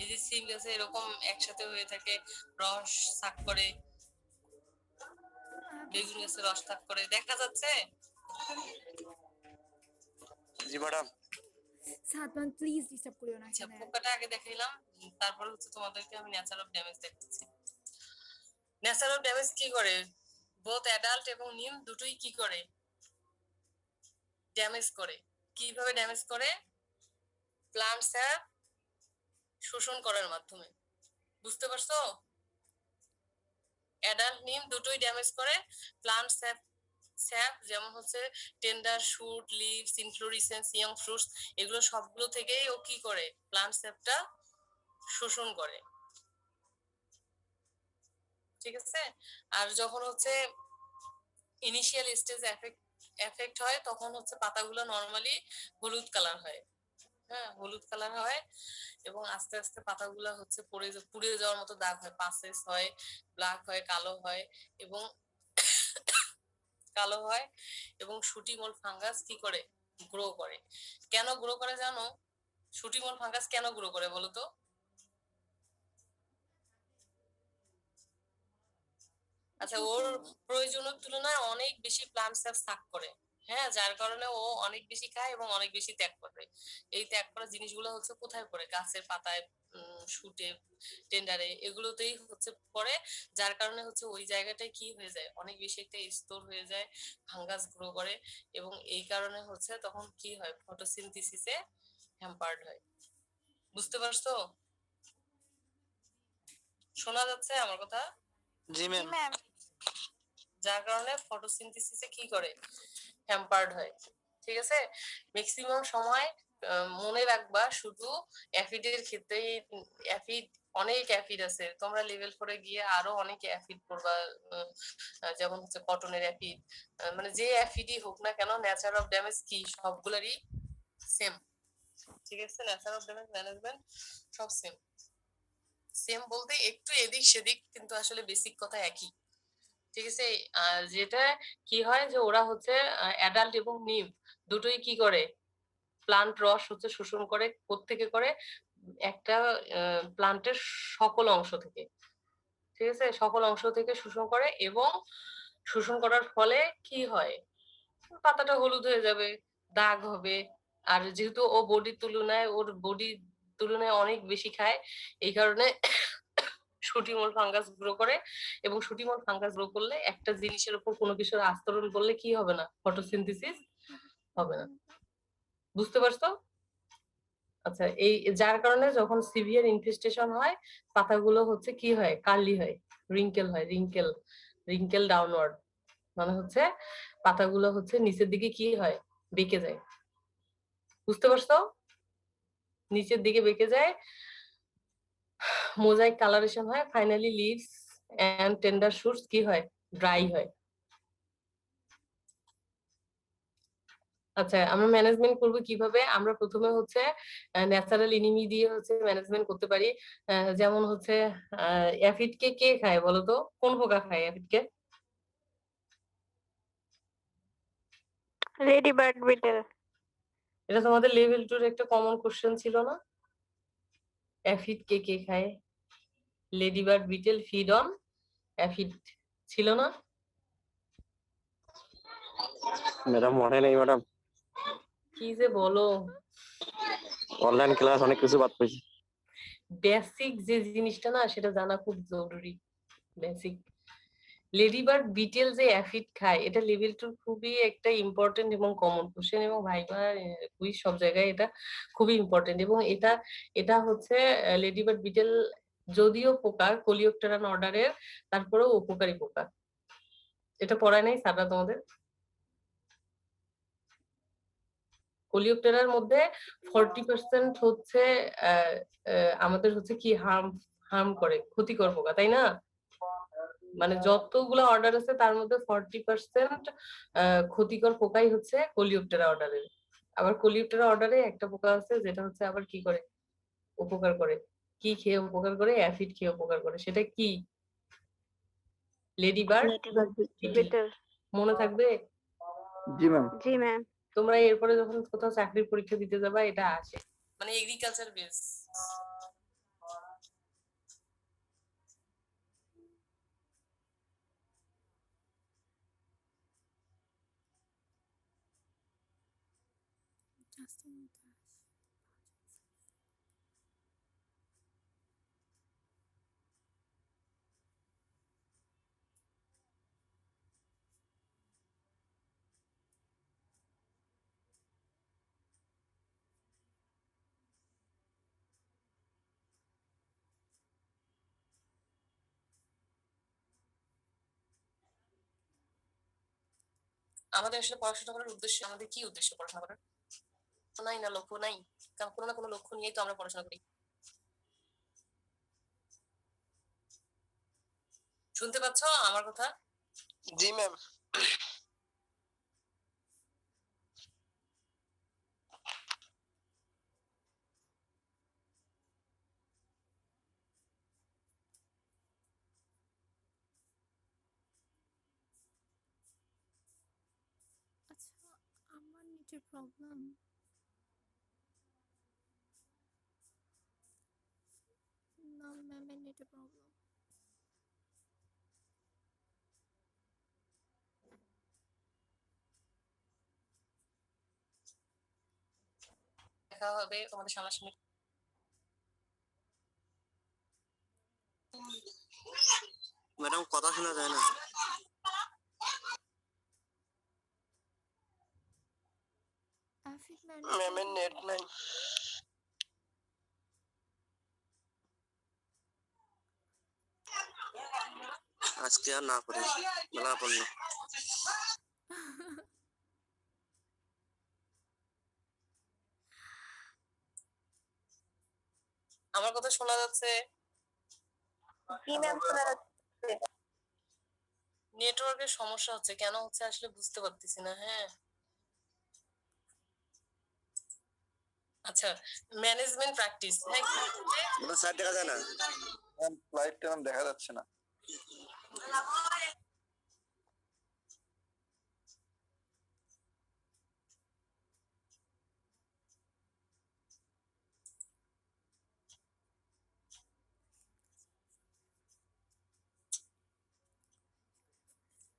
এই যে সিম গাছে এরকম একসাথে হয়ে থাকে, রস সাক করে, বেগুন গাছে রস সাক করে, দেখা যাচ্ছে? জি ম্যাডাম। সাদমান প্লিজ ডিস্টার্ব করিও না আচ্ছা, এখানে পোকাটা আগে দেখাইলাম, তারপর হচ্ছে তোমাদেরকে আমি নেচার অফ ড্যামেজ দেখাচ্ছি। নেচার অফ ড্যামেজ কি করে, বোথ অ্যাডাল্ট এবং নিম দুটোই কি করে, ড্যামেজ করে। কিভাবে ড্যামেজ করে? প্লান্ট স্যাপ শোষণ করার মাধ্যমে। বুঝতে পারছো? অ্যাডাল্ট নিম দুটোই ড্যামেজ করে। প্লান্ট স্যাপ স্যাপ যেমন হচ্ছে tender shoot, leaves, inflorescence, young fruits, এগুলো সবগুলো থেকেই ও কি করে, প্লান্ট স্যাপটা শোষণ করে। ঠিক আছে, আর যখন হচ্ছে ইনিশিয়াল স্টেজ এফেক্ট হয়, তখন হচ্ছে পাতাগুলো নরমালি হলুদ কালার হয়। হ্যাঁ, হলুদ কালার হয় এবং আস্তে আস্তে পাতাগুলা হচ্ছে পুড়ে যাওয়ার মতো দাগ হয়, পাসেস হয়, ব্ল্যাক হয়, কালো হয় এবং কালো হয় এবং শুটি মোল ফাঙ্গাস কি করে গ্রো করে। কেন গ্রো করে জানো? শুটি মোল ফাঙ্গাস কেন গ্রো করে বলো তো? আচ্ছা, ওর প্রয়োজনের তুলনায় অনেক বেশি প্লান্ট সেলস সাক করে। হ্যাঁ, যার কারণে ও অনেক বেশি খায় এবং অনেক বেশি ত্যাগ করে। এই ত্যাগ করা জিনিসগুলো হচ্ছে কোথায় পড়ে? গাছের পাতায়, শুটে, টেন্ডারে, এগুলোতেই হচ্ছে পড়ে। যার কারণে হচ্ছে ওই জায়গাটায় কি হয়ে যায়, অনেক বেশি একটা স্তর হয়ে যায়, ফাঙ্গাস গ্রো করে এবং এই কারণে হচ্ছে তখন কি হয়, ফটোসিনথেসিসে হ্যাম্পার্ড হয়। বুঝতে পারছো? শোনা যাচ্ছে আমার কথা? জি জি ম্যাম। ম্যাম। যার কারণে ফটোসিনথেসিসে কি করে, হ্যাম্পার্ড হয়। ঠিক আছে, ম্যাক্সিমাম সময় মনে রাখবা শুধু অ্যাফিডের ক্ষেত্রে। অ্যাফিড, অনেক অ্যাফিড আছে, তোমরা লেভেল 4 গিয়ে আরো অনেক অ্যাফিড পড়বা। যেমন হচ্ছে কটনের অ্যাফিড, মানে যে অ্যাফিডই হোক না কেন, নেচার অফ ড্যামেজ কি সবগুলারই সেম। ঠিক আছে, নেচার অফ ড্যামেজ ম্যানেজমেন্ট সব সেম। সেম বলতে একটু এদিক সেদিক, কিন্তু আসলে বেসিক কথা একই। ঠিক আছে, যেটা কি হয় যে ওরা হচ্ছে অ্যাডাল্ট এবং নিউ দুটোই কি করে, প্লান্ট রস হচ্ছে শোষণ করে। কোত্থেকে করে? একটা প্লান্টের সকল অংশ থেকে। ঠিক আছে, সকল অংশ থেকে শোষণ করে এবং শোষণ করার ফলে কি হয়, পাতাটা হলুদ হয়ে যাবে, দাগ হবে। আর যেহেতু ও বডির তুলনায় অনেক বেশি খায়, এই কারণে শুটিমোল ফাঙ্গাস গ্রো করে এবং শুটিমোল ফাঙ্গাস গ্রো করলে একটা জিনিসের উপর কোনো কিছুর আস্তরণ করলে কি হবে না, ফটোসিনথেসিস হবে না। বুঝতে পারছো? আচ্ছা, এই যার কারণে যখন সিভিয়ার ইনফেস্টেশন হয়, পাতাগুলো হচ্ছে কি হয়, কার্লি হয়, রিঙ্কেল হয়, রিঙ্কেল ডাউনওয়ার্ড, মানে হচ্ছে পাতাগুলো হচ্ছে নিচের দিকে কি হয়, বেঁকে যায়। বুঝতে পারছো? নিচের দিকে বেঁকে যায়, মোজাইক কালারেশন হয়, finally leaves and tender shoots কি হয়, ড্রাই হয়। আচ্ছা, আমরা ম্যানেজমেন্ট করব কিভাবে? আমরা প্রথমে হচ্ছে ন্যাচারাল এনিমি দিয়ে হচ্ছে ম্যানেজমেন্ট করতে পারি। যেমন হচ্ছে অ্যাফিড কে কে খায় বলো তো? কোন পোকা খায় অ্যাফিড কে? Lady bird beetle. এটা তোমাদের লেভেল 2 এর একটা কমন কোশ্চেন ছিল না? অ্যাফিড কে কে খায়? Lady bird betel feed on aphid, ছিল না? ম্যাডাম মনে নেই ম্যাডাম, কি যে বলো, অনলাইন ক্লাস অনেক কিছু বাদ পেয়েছি। বেসিক যে জিনিসটা না, সেটা জানা খুব জরুরি। বেসিক লেডিবার্ড বিটেল যে অ্যাফিড খায়, এটা লেভেল 2 খুবই একটা ইম্পর্টেন্ট এবং কমন কোশ্চেন, এবং ভাইবা কুইজ সব জায়গায় এটা খুবই ইম্পর্টেন্ট। এবং এটা এটা হচ্ছে লেডিবার্ড বিটেল যদিও পোকা, কোলিওপটেরান অর্ডারের, তারপরেও উপকারী পোকা। এটা পড়ায় নাই স্যাররা তোমাদের? কোলিওপটেরার মধ্যে 40% হচ্ছে আমাদের হচ্ছে কি হার্ম করে, ক্ষতিকর পোকা, তাই না? মানে যতগুলো অর্ডার আছে তার মধ্যে 40% ক্ষতিকর পোকাই হচ্ছে কোলিওপটেরা অর্ডারের। আবার কোলিওপটেরা অর্ডারে একটা পোকা আছে যেটা হচ্ছে আবার কি করে, উপকার করে। কি খেয়ে উপকার করে? অ্যাফিড খেয়ে উপকার করে। সেটা কি? Lady bird betel. মনে থাকবে? জি ম্যাম। জি ম্যাম। তোমরা এরপরে যখন কোথাও চাকরির পরীক্ষা দিতে যাবা, এটা আসে, মানে এগ্রিকালচার বেস। আমাদের আসলে পড়াশোনা করার উদ্দেশ্য, আমাদের কি উদ্দেশ্য পড়াশোনা করার? নাই না, লক্ষ্য নাই, কারণ কোনো না কোনো লক্ষ্য নিয়েই তো আমরা পড়াশোনা করি। শুনতে পাচ্ছ আমার কথা? জি ম্যাম। নেটের প্রবলেম। না ম্যামের নেটের প্রবলেম। দেখা হবে তোমাদের সামনাসামনি। ম্যাডাম কথা শোনা যায় না। আফিক ম্যামের নেট নাই। আজকে আর না করি, মেলা পড়লো। আমার কথা শোনা যাচ্ছে? জি ম্যাম শোনা যাচ্ছে। নেটওয়ার্কের সমস্যা হচ্ছে, কেন হচ্ছে আসলে বুঝতে পারতেছি না। হ্যাঁ, আচ্ছা, ম্যানেজমেন্ট প্র্যাকটিস। হ্যাঁ, মানে সাইড দেখা যায় না। লাইটটা দেখা যাচ্ছে না।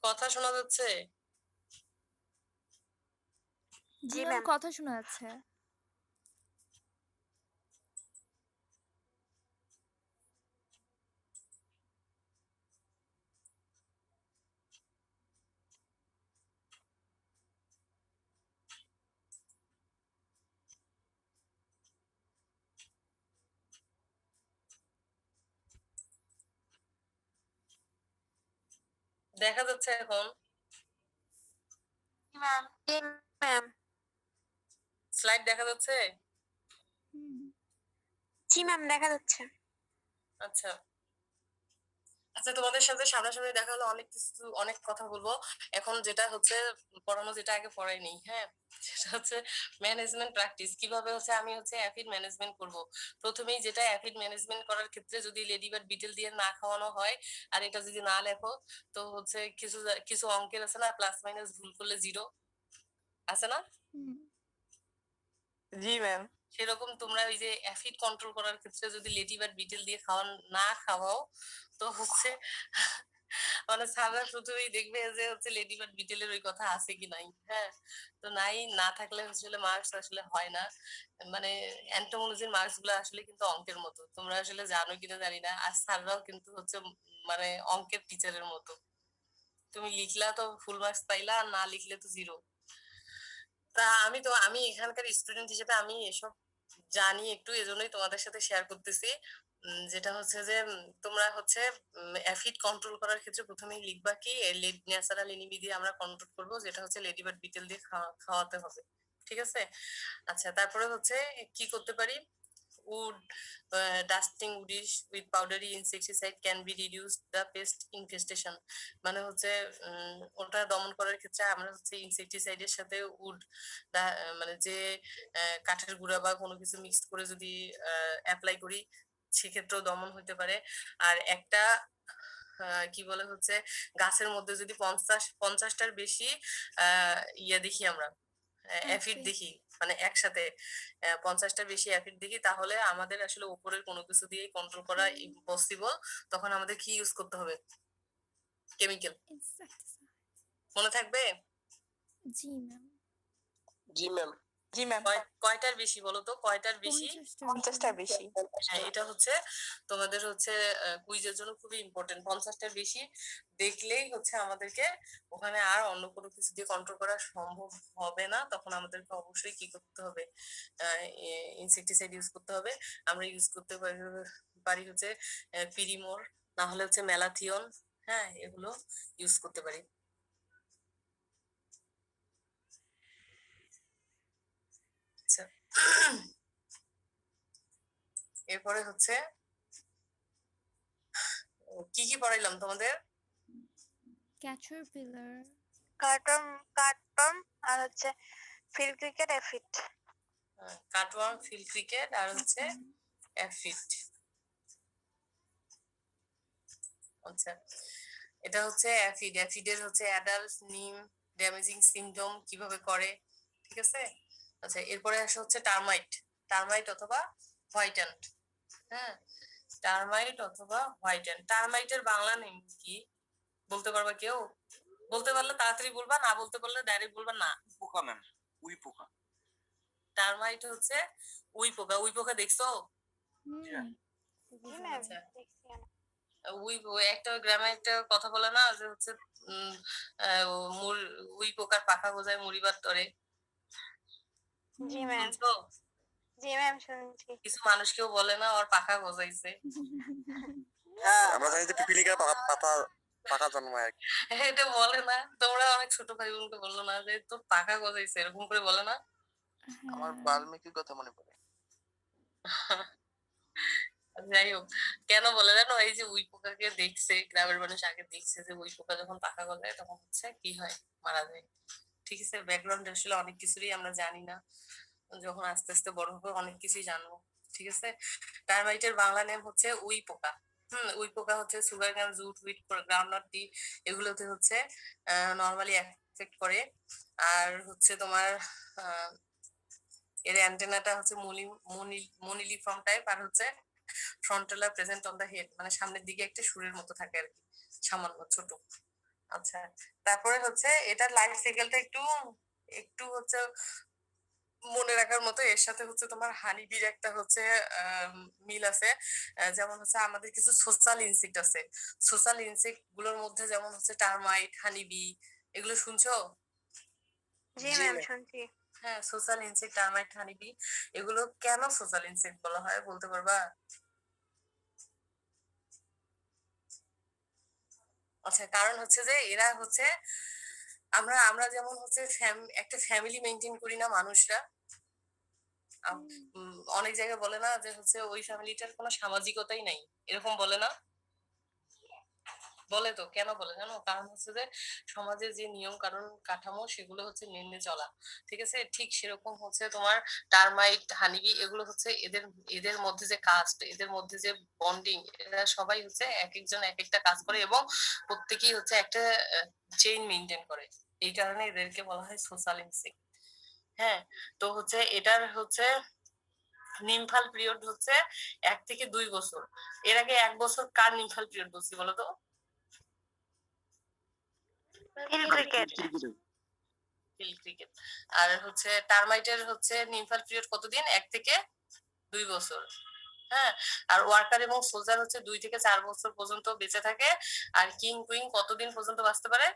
কথা শোনা যাচ্ছে? জি জি ম্যাম, ম্যাম। কথা শোনা যাচ্ছে। দেখা যাচ্ছে এখন? জি ম্যাম। জি ম্যাম। স্লাইড দেখা যাচ্ছে? হুম। জি ম্যাম দেখা যাচ্ছে। আচ্ছা আচ্ছা, তোমাদের সাথে সামনাসামনি দেখা হলো, অনেক কিছু অনেক কথা বলবো। এখন যেটা হচ্ছে পড়ানো, যেটা আগে পড়াইনি, হ্যাঁ, সেটা হচ্ছে ম্যানেজমেন্ট প্র্যাকটিস। কিভাবে হচ্ছে আমি হচ্ছে অ্যাফিড ম্যানেজমেন্ট করব। প্রথমেই যেটা অ্যাফিড ম্যানেজমেন্ট করার ক্ষেত্রে যদি লেডিবার্ড বিটেল দিয়ে না খাওয়ানো হয় আর এটা যদি না লেখো, তো হচ্ছে কিছু কিছু অঙ্কের আছে না, প্লাস মাইনাস ভুল করলে জিরো আছে না? হুম। জি ম্যাম। সেরকম তোমরা ওই যে অ্যাফিড কন্ট্রোল করার ক্ষেত্রে যদি লেটিভার বিটেল দিয়ে না খাওয়াও, তো হচ্ছে মানে স্যাররা প্রথমেই দেখবে যে হচ্ছে লেডিভার বিটেলের ওই কথা আছে কি নাই। হ্যাঁ, তো নাই, না থাকলে আসলে মার্কস আসলে হয় না। মানে অ্যান্টোমোলজির মার্কস গুলো আসলে কিন্তু অঙ্কের মতো, তোমরা আসলে জানো কিনা জানি না। আর স্যাররাও কিন্তু হচ্ছে মানে অঙ্কের টিচারের মতো, তুমি লিখলা তো ফুল মার্কস পাইলা, আর না লিখলে তো জিরো। তা আমি এখানকার স্টুডেন্ট হিসেবে আমি এসব জানি একটু, এজন্যই তোমাদের সাথে শেয়ার করতেছি। যেটা হচ্ছে যে তোমরা হচ্ছে অ্যাফিড কন্ট্রোল করার ক্ষেত্রে প্রথমেই লিখবা কি, ন্যাচারাল এনিমি দিয়ে আমরা কন্ট্রোল করবো, যেটা হচ্ছে লেডিবার্ড বিটেল দিয়ে খাওয়াতে হবে। ঠিক আছে? আচ্ছা, তারপরে হচ্ছে কি করতে পারি? wood dusting woodish with powdery insecticide can be reduced the pest infestation। মানে হচ্ছে ওটা দমন করার ক্ষেত্রে আমরা হচ্ছে ইনসেকটিসাইডের সাথে উড, মানে যে কাঠের গুঁড়া বা কোনো কিছু মিক্সড করে যদি অ্যাপ্লাই করি, সেক্ষেত্রেও দমন হতে পারে। আর একটা কি বলে হচ্ছে, গাছের মধ্যে যদি 50টার বেশি ইয়ে দেখি আমরা, অ্যাফিড Aphid। দেখি, মানে একসাথে 50টার বেশি অ্যাফিড দেখি, তাহলে আমাদের আসলে উপরের কোনো কিছু দিয়ে কন্ট্রোল করা ইম্পসিবল। তখন আমাদের কি ইউজ করতে হবে? কেমিক্যাল। ইনসেক্টিসাইড। মনে থাকবে? জি ম্যাম। জি ম্যাম। জি ম্যাম। কয়টার বেশি বলো তো, কয়টার বেশি? 50টার বেশি। হ্যাঁ, এটা হচ্ছে তোমাদের হচ্ছে কুইজের জন্য খুবই ইম্পর্টেন্ট। 50টার বেশি দেখলেই হচ্ছে আমাদেরকে ওখানে আর অন্য কোনো কিছু দিয়ে কন্ট্রোল করা সম্ভব হবে না। তখন আমাদেরকে অবশ্যই কি করতে হবে? ইনসেকটিসাইড ইউজ করতে হবে। আমরা ইউজ করতে পারি হচ্ছে পিরিমোর, না হলে হচ্ছে ম্যালাথিয়ন। হ্যাঁ, এগুলো ইউজ করতে পারি। আচ্ছা, এরপরে হচ্ছে কি কি পড়াইলাম তোমাদের? ক্যাটারপিলার। কার্টন কার্টন আর হচ্ছে ফিল্ড ক্রিকেট এফিট। কাটওয়ার্ম, ফিল্ড ক্রিকেট আর হচ্ছে অ্যাফিড। আচ্ছা, এটা হচ্ছে অ্যাফিড। অ্যাফিডের হচ্ছে অ্যাডাল্ট নিম ড্যামেজিং সিমটম কিভাবে করে, ঠিক ঠিক আছে। আচ্ছা, এরপরে আসে হচ্ছে টার্মাইট। টার্মাইট অথবা হোয়াইট অ্যান্ট। হ্যাঁ, টার্মাইট অথবা হোয়াইট অ্যান্ট। টার্মাইটের বাংলা নেম কি বলতে পারবা কেউ? বলতে পারলে তাড়াতাড়ি বলবা, না বলতে পারলে ডাইরেক্ট বলবা না। পোকা ম্যাম, উই পোকা। টার্মাইট হচ্ছে উই পোকা। উই পোকা দেখছো? হুম জি ম্যাম আচ্ছা, দেখছি আমি। একটা গ্রামে একটা কথা বলে না যে হচ্ছে উম উই পোকার পাখা গজায় মরিবার তরে। জি ম্যাম, শুনছো? জি ম্যাম শুনছি। কিছু মানুষ কেউ বলে না ওর পাখা গজাইছে। আমরা জানি যে পিপিলিকার পাকা জন্মায় আর কি। এটা বলে না? তোমরা অনেক ছোট ভাই বোনকে বললো না যে তোর পাখা গজাইছে, এরকম করে বলে না? আমার হ্যাঁ বাল্মীকির কথা মনে পড়ে। যাই হোক, কেন বলে জানো? এই যে উই পোকাকে দেখছে, গ্রামের মানুষ আগে দেখছে যে উই পোকা যখন পাখা গজায় তখন হচ্ছে কি হয়, মারা যায়। ঠিক আছে, ব্যাকগ্রাউন্ড আসলে অনেক কিছুরই আমরা জানি না, যখন আস্তে আস্তে বড় হবে অনেক কিছুই জানবো। ঠিক আছে, টার্মাইটের বাংলা নেম হচ্ছে উই পোকা। উই পোকা হচ্ছে সুগার কেন, জুট, হুইট, গ্রাউন্ডনাট, টি এগুলোতে হচ্ছে নর্মালি এফেক্ট করে। আর হচ্ছে তোমার এর অ্যান্টেনাটা হচ্ছে মনিলিফর্ম টাইপ, আর হচ্ছে frontal present on the head, মানে সামনের দিকে একটা সুরের মতো থাকে আর কি, সামান্য ছোট। আচ্ছা, তারপরে হচ্ছে এটার লাইফ সাইকেলটা একটু একটু হচ্ছে মনে রাখার মতো। এর সাথে হচ্ছে তোমার হানিবির একটা হচ্ছে মিল আছে। যেমন হচ্ছে আমাদের কিছু সোশ্যাল ইনসেক্ট আছে। সোশ্যাল ইনসেক্ট গুলোর মধ্যে যেমন হচ্ছে টার্মাইট, হানিবি, এগুলো শুনছো? জি ম্যাম শুনছি। হ্যাঁ, সোশ্যাল ইনসেক্ট, টার্মাইট, হানিবি, এগুলো কেন সোশ্যাল ইনসেক্ট বলা হয় বলতে পারবা? আচ্ছা, কারণ হচ্ছে যে এরা হচ্ছে আমরা আমরা যেমন হচ্ছে একটা ফ্যামিলি মেনটেন করি না মানুষরা, অনেক জায়গায় বলে না যে হচ্ছে ওই ফ্যামিলিটার কোনো সামাজিকতাই নাই, এরকম বলে না? বলে তো, কেন বলে জানো? কারণ হচ্ছে যে সমাজের যে নিয়ম কারণ কাঠামো সেগুলো হচ্ছে মেনে চলা। ঠিক আছে, ঠিক সেরকম হচ্ছে তোমার টার্মাইট, হানিবি, এগুলো হচ্ছে এদের এদের মধ্যে যে কাস্ট, এদের মধ্যে যে বন্ডিং, এরা সবাই হচ্ছে এক একজন এক একটা কাজ করে এবং প্রত্যেকেই হচ্ছে একটা চেইন মেনটেন করে। এই কারণে এদেরকে বলা হয় সোশ্যাল ইনসেক্ট। হ্যাঁ, তো হচ্ছে এটার হচ্ছে নিমফাল পিরিয়ড হচ্ছে 1 থেকে 2 বছর। এর আগে 1 বছর কার নিমফাল পিরিয়ড বলছি বলো তো? Hill cricket. Field cricket. আর হচ্ছে টার্মাইটের হচ্ছে নিমফাল পিরিয়ড কতদিন? 1 থেকে 2 বছর। হ্যাঁ, আর ওয়ার্কার এবং সোলজার হচ্ছে 2 থেকে 4 বছর পর্যন্ত বেঁচে থাকে। আর কিং কুইন কতদিন পর্যন্ত বাঁচতে পারে?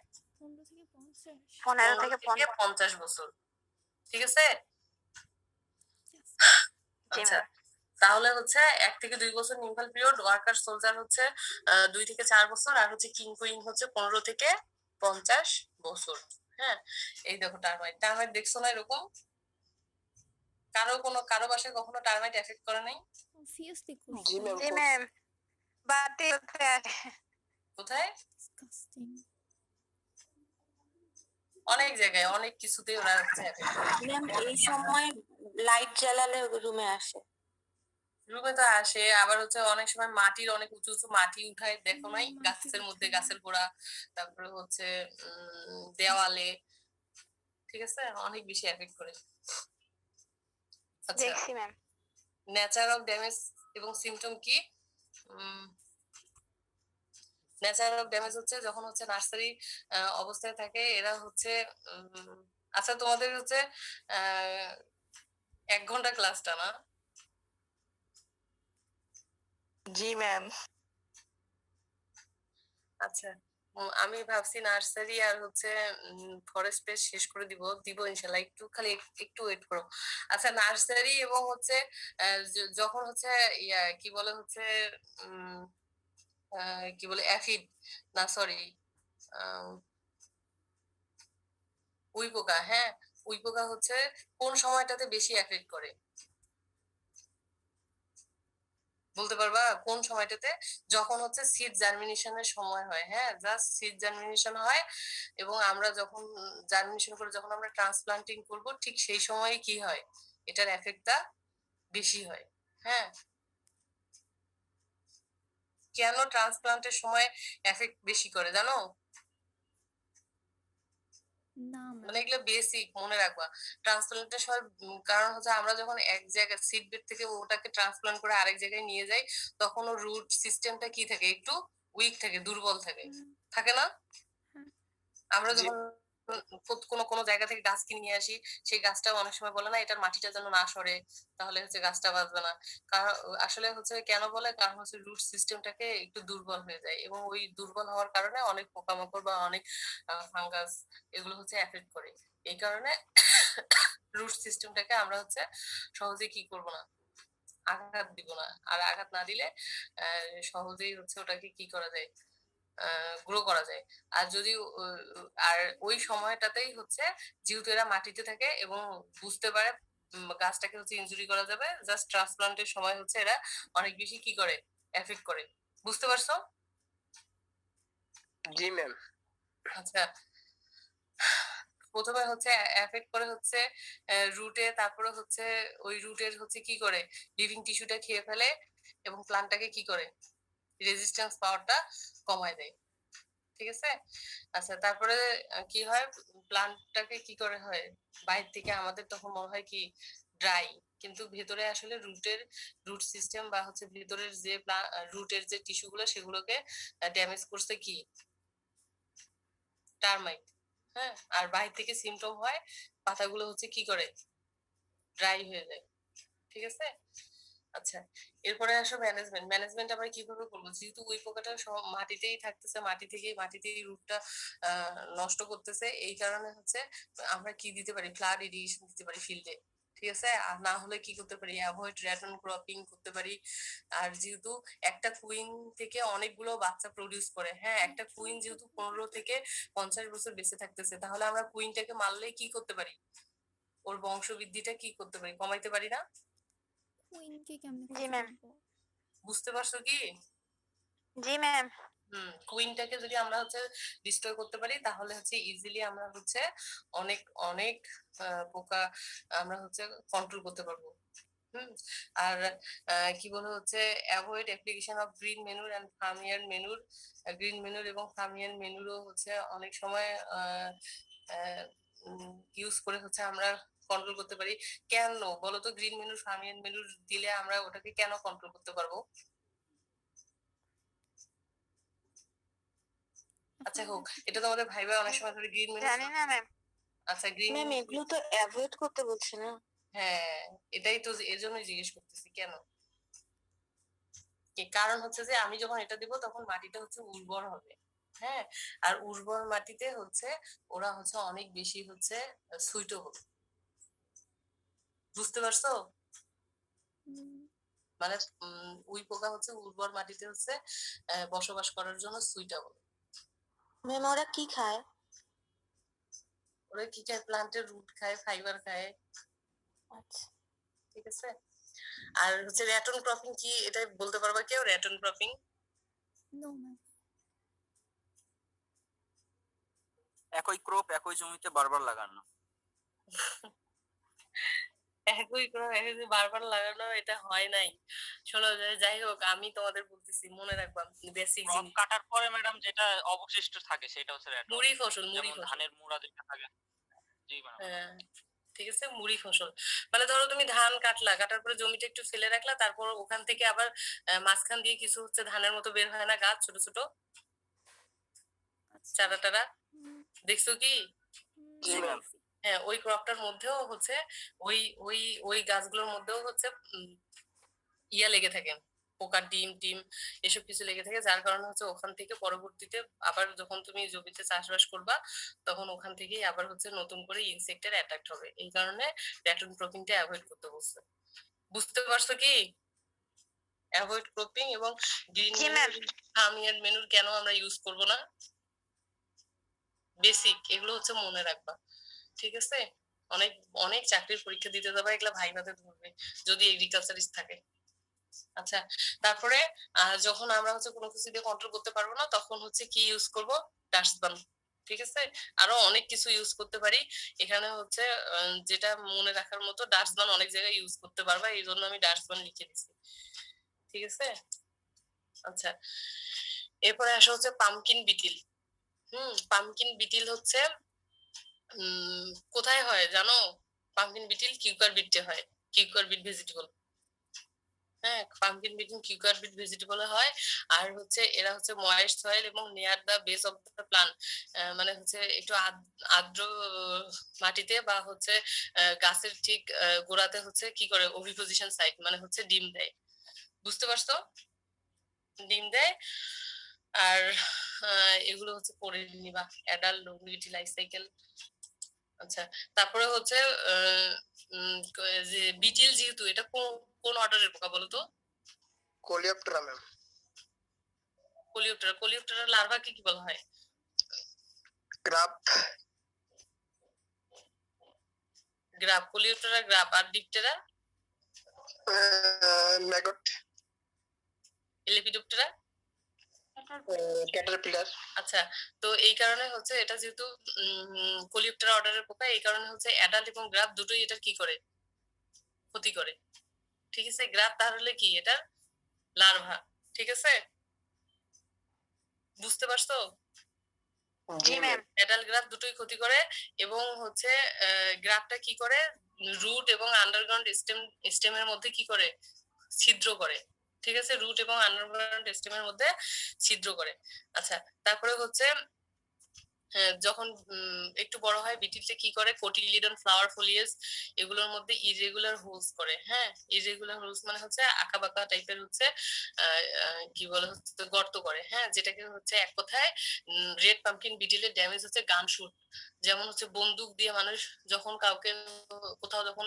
15 থেকে 50 15 থেকে 50 বছর। ঠিক আছে। জি আচ্ছা, ম্যাম। তাহলে হচ্ছে 1 থেকে 2 বছর নিমফাল পিরিয়ড, ওয়ার্কার সোলজার হচ্ছে 2 থেকে 4 বছর, আর হচ্ছে কিং কুইন হচ্ছে 15 থেকে 50 বছর। হ্যাঁ, এই দেখো টার্মাইট। টার্মাইট দেখছো না এরকম? কারো বাসায় কখনো টার্মাইট এফেক্ট করে নাই? obviously জি ম্যাম জি ম্যাম, বাতি কোথায়? disgusting অনেক জায়গায় অনেক কিছুতেই ওরা হচ্ছে affect করে। ম্যাম এই সময় লাইট জ্বালালে রুমে আসে। রুমে তো আসে, আবার হচ্ছে অনেক সময় মাটির অনেক উঁচু উঁচু মাটি উঠায়, দেখো নাই? গাছের মধ্যে, গাছের গোড়া, তারপরে হচ্ছে দেওয়ালে। ঠিক আছে, অনেক বেশি এফেক্ট করে। আচ্ছা, দেখছি ম্যাম। নেচার অফ ড্যামেজ এবং সিমটম কি? নেচার অফ ড্যামেজ হচ্ছে যখন হচ্ছে নার্সারি অবস্থায় থাকে এরা হচ্ছে আচ্ছা, তোমাদের হচ্ছে 1 ঘন্টা ক্লাসটা না? জি ম্যাম। আচ্ছা, আমি ভাবছি নার্সারি আর হচ্ছে ফরেস্ট পেজ শেষ করে দিব ইনশাল্লাহ, খালি একটু ওয়েট করো। আচ্ছা, নার্সারি এবং হচ্ছে যখন হচ্ছে কি বলে হচ্ছে কি বলে অ্যাফিড, না সরি, উই পোকা। হ্যাঁ, উই পোকা হচ্ছে কোন সময়টাতে বেশি এফেক্ট করে বলতে পারবা? কোন সময়টাতে? যখন হচ্ছে সিড জার্মিনেশনের সময় হয়। হ্যাঁ, জাস্ট সিড জার্মিনেশন হয় এবং আমরা যখন জার্মিনেশন করে যখন আমরা ট্রান্সপ্লান্টিং করব ঠিক সেই সময় কি হয়, এটার এফেক্টটা বেশি হয়। হ্যাঁ, কেন ট্রান্সপ্লান্টের সময় এফেক্ট বেশি করে জানো? না মানে এগুলো বেসিক মনে রাখবা। ট্রান্সপ্লান্টের সময় কারণ হচ্ছে আমরা যখন এক জায়গায় সিড বেড থেকে ওটাকে ট্রান্সপ্লান্ট করে আরেক জায়গায় নিয়ে যাই, তখন ওর রুট সিস্টেমটা কি থাকে? একটু উইক থাকে, দুর্বল থাকে। থাকে না? হ্যাঁ। আমরা যখন কোনো জায়গা থেকে গাছ কিনে নিয়ে আসি, সেই গাছটাও অনেক সময় বলে না এটার মাটিটা যেন না সরে, তাহলে হচ্ছে গাছটা বাঁচবে না। কারণ আসলে হচ্ছে কেন বলে? কারণ হচ্ছে রুট সিস্টেমটাকে একটু দুর্বল হয়ে যায় এবং ওই দুর্বল হওয়ার কারণে অনেক পোকামাকড় বা অনেক ফাঙ্গাস এগুলো হচ্ছে এফেক্ট করে। এই কারণে রুট সিস্টেমটাকে আমরা হচ্ছে সহজে কি করব না, আঘাত দিব না। আর আঘাত না দিলে সহজেই হচ্ছে ওটাকে কি করা যায়, গ্রো করা যায়। আর যদি আর ওই সময়টাতেই হচ্ছে যেহেতু এরা মাটিতে থাকে এবং বুঝতে পারে গাছটাকে হচ্ছে ইনজুরি করা যাবে, জাস্ট ট্রান্সপ্লান্টের সময় হচ্ছে এরা অনেক বেশি কি করে, এফেক্ট করে। বুঝতে পারছো? জি ম্যাম। আচ্ছা, প্রথমে হচ্ছে এফেক্ট করে হচ্ছে রুটে, তারপরে হচ্ছে ওই রুটের হচ্ছে কি করে, লিভিং টিস্যুটা খেয়ে ফেলে এবং প্লান্টটাকে কি করে, রেজিস্ট্যান্স পাওয়ারটা কমায় দেয়। ঠিক আছে? আচ্ছা, তারপরে কি হয়, প্লান্টটাকে কি করে হয়, বাইরে থেকে আমাদের তখন মনে হয় কি ড্রাই, কিন্তু ভেতরে আসলে রুট সিস্টেম বা হচ্ছে ভেতরের যে রুটের যে টিস্যুগুলো সেগুলোকে ড্যামেজ করছে কি টার্মাইট। হ্যাঁ, আর বাইরে থেকে সিমটম হয় পাতাগুলো হচ্ছে কি করে, ড্রাই হয়ে যায়। ঠিক আছে? আচ্ছা, এরপরে আসো ম্যানেজমেন্ট আমরা কিভাবে করবো? যেহেতু ওই পোকাটা সব মাটিতেই থাকতেছে, মাটিতেই রুটটা নষ্ট করতেছে, এই কারণে হচ্ছে আমরা কি দিতে পারি, ফ্লাড ইরিগেশন দিতে পারি ফিল্ডে। ঠিক আছে? আর না হলে কি করতে পারি, অ্যাভয়েড র্যাটন ক্রপিং করতে পারি। আর যেহেতু একটা কুইন থেকে অনেকগুলো বাচ্চা প্রডিউস করে, হ্যাঁ, একটা কুইন যেহেতু 15 থেকে 50 বছর বেঁচে থাকতেছে, তাহলে আমরা কুইনটাকে মারলেই কি করতে পারি, ওর বংশবৃদ্ধিটা কি করতে পারি, কমাইতে পারি না? কুইনকে কেমনে জি কথা ম্যাম। বলবো? বুঝতে পারছো কি? জি ম্যাম। কুইনটাকে যদি আমরা হচ্ছে ডিস্ট্রয় করতে পারি, তাহলে হচ্ছে ইজিলি আমরা হচ্ছে অনেক অনেক পোকা আমরা হচ্ছে কন্ট্রোল করতে পারবো। আর কি বলে হচ্ছে অ্যাভয়েড অ্যাপ্লিকেশন অফ গ্রিন মেনুর এন্ড ফার্মিয়ার মেনুর। গ্রিন মেনুর এবং ফার্মিয়ার মেনুরও হচ্ছে অনেক সময় ইউজ করে হচ্ছে আমরা কন্ট্রোল করতে পারি। কেন বলো তো, গ্রিন মেনুর ফার্মিয়ার মেনুর দিলে আমরা ওটাকে কেন কন্ট্রোল করতে পারবো? আচ্ছা হোক, এটা তো আমাদের ভাইবা অনেক সময় ধরে গ্রিন মেনু। জানি না ম্যাম। আচ্ছা, গ্রিন ম্যাম এগুলো তো অ্যাভয়েড করতে বলছে না। হ্যাঁ, এটাই তো, এর জন্যই জিজ্ঞেস করতেছি কেন। কারণ হচ্ছে যে আমি যখন এটা দিব তখন মাটিটা হচ্ছে উর্বর হবে। হ্যাঁ, আর উর্বর মাটিতে হচ্ছে ওরা হচ্ছে অনেক বেশি হচ্ছে সুইটেবল। বুঝতে পারছো? মানে উই পোকা হচ্ছে উর্বর মাটিতে হচ্ছে বসবাস করার জন্য সুইটেবল। ম্যাম ওরা কি খায়? ওরা কি খায়? প্লান্টের রুট খায়, ফাইবার খায়। আচ্ছা, ঠিক আছে? আর হচ্ছে র্যাটন ক্রপিং কি, এটা বলতে পারবা কেউ? র্যাটন ক্রপিং নো ম্যাম। একই ক্রপ একই জমিতে বারবার লাগানো। একই বারবার লাগানো, এটা হয় নাই। শোনো, যাই হোক, আমি তোমাদের বলতেছি মনে রাখবা বেসিক ক্রপ জিনিস। কাটার পরে ম্যাডাম যেটা অবশিষ্ট থাকে সেটা হচ্ছে র্যাটন। মুড়ি ফসল যেমন ধানের মুড়া যেটা থাকে। জি ম্যাডাম। হ্যাঁ, ঠিক আছে, মুড়ি ফসল। মানে ধরো তুমি ধান কাটার পরে জমিটা একটু ফেলে রাখলা, তারপর ওখান থেকে আবার মাঝখান দিয়ে কিছু হচ্ছে ধানের মতো বের হয় না গাছ, ছোট ছোট আচ্ছা। চারা টারা, হুম, দেখছো কি? জি ম্যাম। হ্যাঁ, ওই ক্রপটার মধ্যেও হচ্ছে ওই ওই ওই গাছগুলোর মধ্যেও হচ্ছে ইয়া লেগে থাকে, পোকার ডিম টিম এসব কিছু লেগে থাকে, যার কারণে হচ্ছে ওখান থেকে পরবর্তীতে আবার যখন তুমি জমিতে চাষবাস করবা তখন ওখান থেকেই আবার হচ্ছে নতুন করে ইনসেক্টের অ্যাটাক হবে। এই কারণে র্যাটন ক্রপিংটা অ্যাভয়েড করতে বলছে। বুঝতে পারছো কি? অ্যাভয়েড ক্রপিং এবং গ্রিন ফার্মিয়ার মেনুর কেন আমরা ইউজ করব না, বেসিক এগুলো হচ্ছে মনে রাখবা। ঠিক আছে? অনেক অনেক চাকরির পরীক্ষা দিতে যাবা, এগুলা ভাইভাতে ধরবে যদি এগ্রিকালচারিস্ট থাকে। আচ্ছা, তারপরে যখন আমরা হচ্ছে কোনো কিছু দিয়ে কন্ট্রোল করতে পারবো না তখন হচ্ছে কি ইউজ করব, ডাস্টবান। ঠিক আছে? আরো অনেক কিছু ইউজ করতে পারি। এখানে হচ্ছে যেটা মনে রাখার মতো, ডাস্টবান অনেক জায়গায় ইউজ করতে পারবা, এই জন্য আমি ডাস্টবান লিখে দিছি। ঠিক আছে? আচ্ছা, এরপরে আসা হচ্ছে পামকিন বিটিল। পামকিন বিটিল হচ্ছে কোথায় হয় জানো? পাম্পকিন বিটিল কিউকার বিটে হয়, কিউকার বিট ভেজিটেবল। হ্যাঁ, পাম্পকিন বিট কিউকার বিট ভেজিটেবল হয়। আর হচ্ছে এরা হচ্ছে ময়েস্ট সয়েল এবং near the base of the plant, মানে হচ্ছে একটু আর্দ্র মাটিতে বা হচ্ছে গাছের ঠিক গোড়াতে হচ্ছে কি করে ওভিপোজিশন সাইট, মানে হচ্ছে ডিম দেয়। বুঝতে পারছো? ডিম দেয়। আর এগুলো হচ্ছে পড়ে নিবা, অ্যাডাল্ট লংজিভিটি লাইফ সাইকেল। আচ্ছা, তারপরে হচ্ছে যে বিটিল, যেহেতু এটা কোন অর্ডারের পোকা বলো তো? কোলিওপ্টেরা ম্যাম। কোলিওপ্টেরা। কোলিওপ্টেরার লার্ভাকে কি বলা হয়? গ্রাফ। গ্রাফ। কোলিওপ্টেরা গ্রাফ। আর ডিপটেরা? ম্যাগট। লেপিডোপ্টেরা? ক্যাটারপিলার। আচ্ছা, তো এই কারণে হচ্ছে এটা যেহেতু কোলিওপ্টেরা অর্ডারের পোকা, এই কারণে হচ্ছে অ্যাডাল্ট এবং গ্রাফ দুটোই এটা কি করে, ক্ষতি করে। ঠিক আছে, গ্রাফ তাহলে কি, এটা লার্ভা। ঠিক আছে, বুঝতে পারছো? জি ম্যাম। অ্যাডাল্ট গ্রাফ দুটোই ক্ষতি করে। এবং হচ্ছে গ্রাফটা কি করে, রুট এবং আন্ডারগ্রাউন্ড স্টেমের মধ্যে কি করে, ছিদ্র করে। ঠিক আছে, রুট এবং আন্ডারগ্রাউন্ড স্টেমের মধ্যে ছিদ্র করে। আচ্ছা, তারপরে হচ্ছে যখন একটু বড় হয় বিটিলটা কি করে, কোটিলিডন ফ্লাওয়ার ফোলিয়েজ এগুলোর মধ্যে ইরেগুলার হোলস করে। হ্যাঁ, ইরেগুলার হোলস মানে হচ্ছে আঁকা বাঁকা টাইপের হচ্ছে কি বলে হচ্ছে গর্ত করে। হ্যাঁ, যেটাকে হচ্ছে এক কথায় রেড পাম্পকিন বিটিলের ড্যামেজ হচ্ছে গান শুট। যেমন হচ্ছে বন্দুক দিয়ে মানুষ যখন কাউকে কোথাও যখন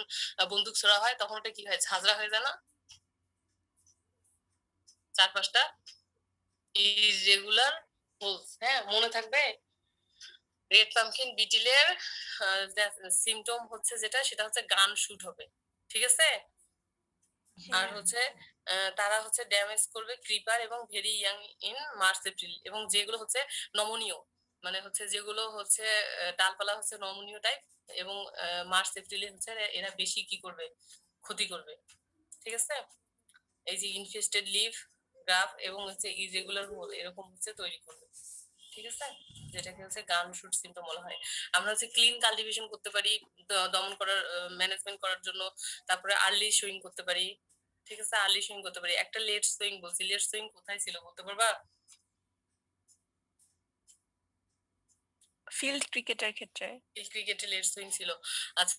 বন্দুক ছোড়া হয় তখন ওটা কি হয়, ঝাঁঝরা হয়ে যায় না, চারপাশটা ইরেগুলার হোলস। হ্যাঁ, মনে থাকবে। রেড পাম্পকিন বিটিলের সিমটম হচ্ছে যেটা, সেটা হচ্ছে গান শুট হবে। ঠিক আছে, আর হচ্ছে তারা হচ্ছে ড্যামেজ করবে ক্রিপার এবং very young in March April, এবং যেগুলো হচ্ছে নমনীয়, মানে হচ্ছে যেগুলো হচ্ছে ডালপালা হচ্ছে নমনীয় টাইপ, এবং মার্চ এপ্রিলে হচ্ছে এরা বেশি কি করবে, ক্ষতি করবে। ঠিক আছে, এই যে ইনফেস্টেড লিভ, গ্রাফ এবং হচ্ছে ইরেগুলার হোল এরকম হচ্ছে তৈরি করবে। ঠিক আছে, যেটাকে হচ্ছে গান শুট সিমটম বলা হয়। আমরা হচ্ছে ক্লিন কাল্টিভেশন করতে পারি দমন করার, ম্যানেজমেন্ট করার জন্য। তারপরে আর্লি সুইং করতে পারি। ঠিক আছে, আর্লি সুইং করতে পারি। একটা লেট সুইং বলছি, লেট সুইং কোথায় ছিল বলতে পারবা? ফিল্ড ক্রিকেটের ক্ষেত্রে। ফিল্ড ক্রিকেটে লেট সুইং ছিল। আচ্ছা,